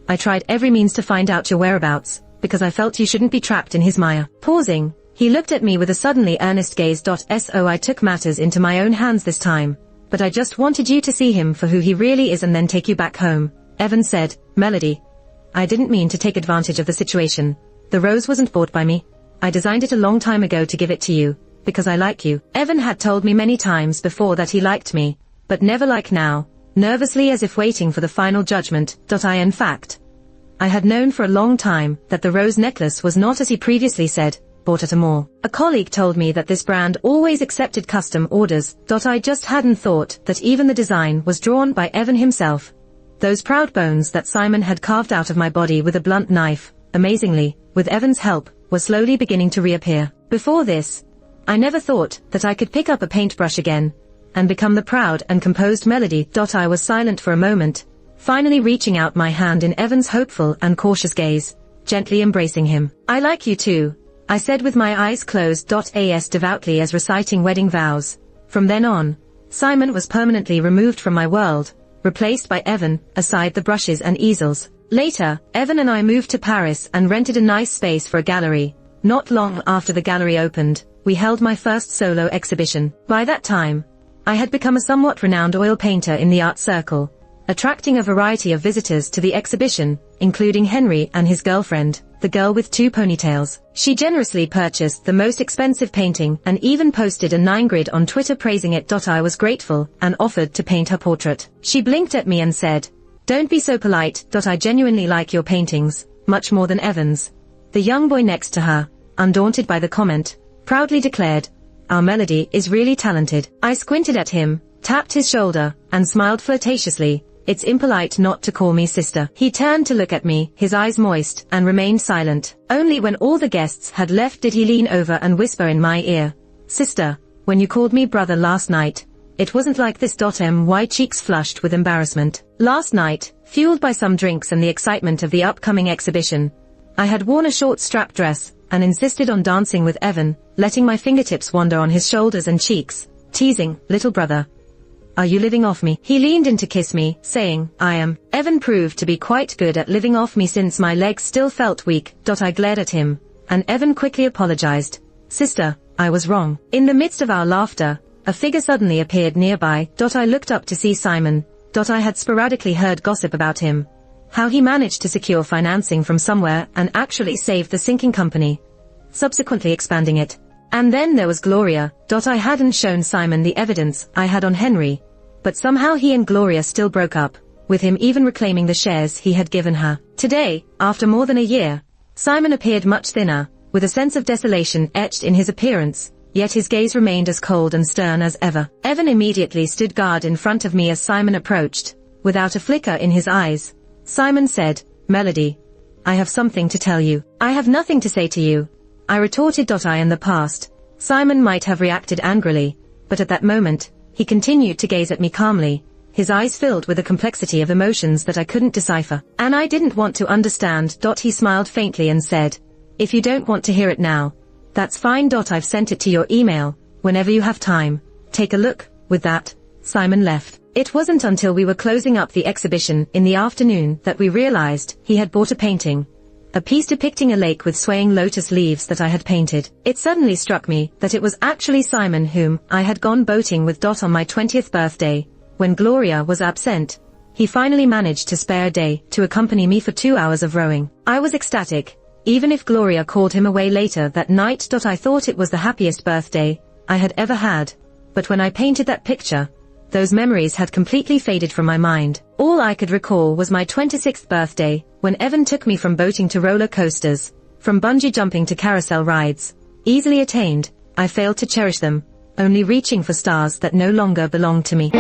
Speaker 1: I tried every means to find out your whereabouts, because I felt you shouldn't be trapped in his mire. Pausing, he looked at me with a suddenly earnest gaze. So I took matters into my own hands this time, but I just wanted you to see him for who he really is and then take you back home. Evan said, Melody, I didn't mean to take advantage of the situation. The rose wasn't bought by me. I designed it a long time ago to give it to you, because I like you. Evan had told me many times before that he liked me, but never like now, nervously as if waiting for the final judgment. In fact, I had known for a long time that the rose necklace was not, as he previously said, bought at a mall. A colleague told me that this brand always accepted custom orders. I just hadn't thought that even the design was drawn by Evan himself. Those proud bones that Simon had carved out of my body with a blunt knife, amazingly, with Evan's help, were slowly beginning to reappear. Before this, I never thought that I could pick up a paintbrush again and become the proud and composed Melody. I was silent for a moment, finally reaching out my hand in Evan's hopeful and cautious gaze, gently embracing him. "I like you too," I said with my eyes closed. As devoutly as reciting wedding vows. From then on, Simon was permanently removed from my world, replaced by Evan, aside the brushes and easels. Later, Evan and I moved to Paris and rented a nice space for a gallery. Not long after the gallery opened, we held my first solo exhibition. By that time, I had become a somewhat renowned oil painter in the art circle, attracting a variety of visitors to the exhibition, including Henry and his girlfriend, the girl with 2 ponytails. She generously purchased the most expensive painting and even posted a 9-grid on Twitter praising it. I was grateful and offered to paint her portrait. She blinked at me and said, "Don't be so polite. I genuinely like your paintings, much more than Evan's." The young boy next to her, undaunted by the comment, proudly declared, "Our Melody is really talented." I squinted at him, tapped his shoulder, and smiled flirtatiously. "It's impolite not to call me sister." He turned to look at me, his eyes moist, and remained silent. Only when all the guests had left did he lean over and whisper in my ear, "Sister, when you called me brother last night, it wasn't like this." My cheeks flushed with embarrassment. Last night, fueled by some drinks and the excitement of the upcoming exhibition, I had worn a short strap dress and insisted on dancing with Evan, letting my fingertips wander on his shoulders and cheeks, teasing, "Little brother, are you living off me?" He leaned in to kiss me, saying, "I am." Evan proved to be quite good at living off me since my legs still felt weak. I glared at him, and Evan quickly apologized. "Sister, I was wrong." In the midst of our laughter, a figure suddenly appeared nearby. I looked up to see Simon. I had sporadically heard gossip about him, how he managed to secure financing from somewhere and actually saved the sinking company, subsequently expanding it. And then there was Gloria. I hadn't shown Simon the evidence I had on Henry, but somehow he and Gloria still broke up, with him even reclaiming the shares he had given her. Today, after more than a year, Simon appeared much thinner, with a sense of desolation etched in his appearance, yet his gaze remained as cold and stern as ever. Evan immediately stood guard in front of me as Simon approached. Without a flicker in his eyes, Simon said, "Melody, I have something to tell you." "I have nothing to say to you," I retorted. In the past, Simon might have reacted angrily, but at that moment, he continued to gaze at me calmly, his eyes filled with a complexity of emotions that I couldn't decipher. "And I didn't want to understand." He smiled faintly and said, "If you don't want to hear it now, that's fine. I've sent it to your email. Whenever you have time, take a look." With that, Simon left. It wasn't until we were closing up the exhibition in the afternoon that we realized he had bought a painting, a piece depicting a lake with swaying lotus leaves that I had painted. It suddenly struck me that it was actually Simon whom I had gone boating with. On my 20th birthday, when Gloria was absent, he finally managed to spare a day to accompany me for 2 hours of rowing. I was ecstatic, even if Gloria called him away later that night. I thought it was the happiest birthday I had ever had, but when I painted that picture, those memories had completely faded from my mind. All I could recall was my 26th birthday, when Evan took me from boating to roller coasters, from bungee jumping to carousel rides. Easily attained, I failed to cherish them, only reaching for stars that no longer belonged to me.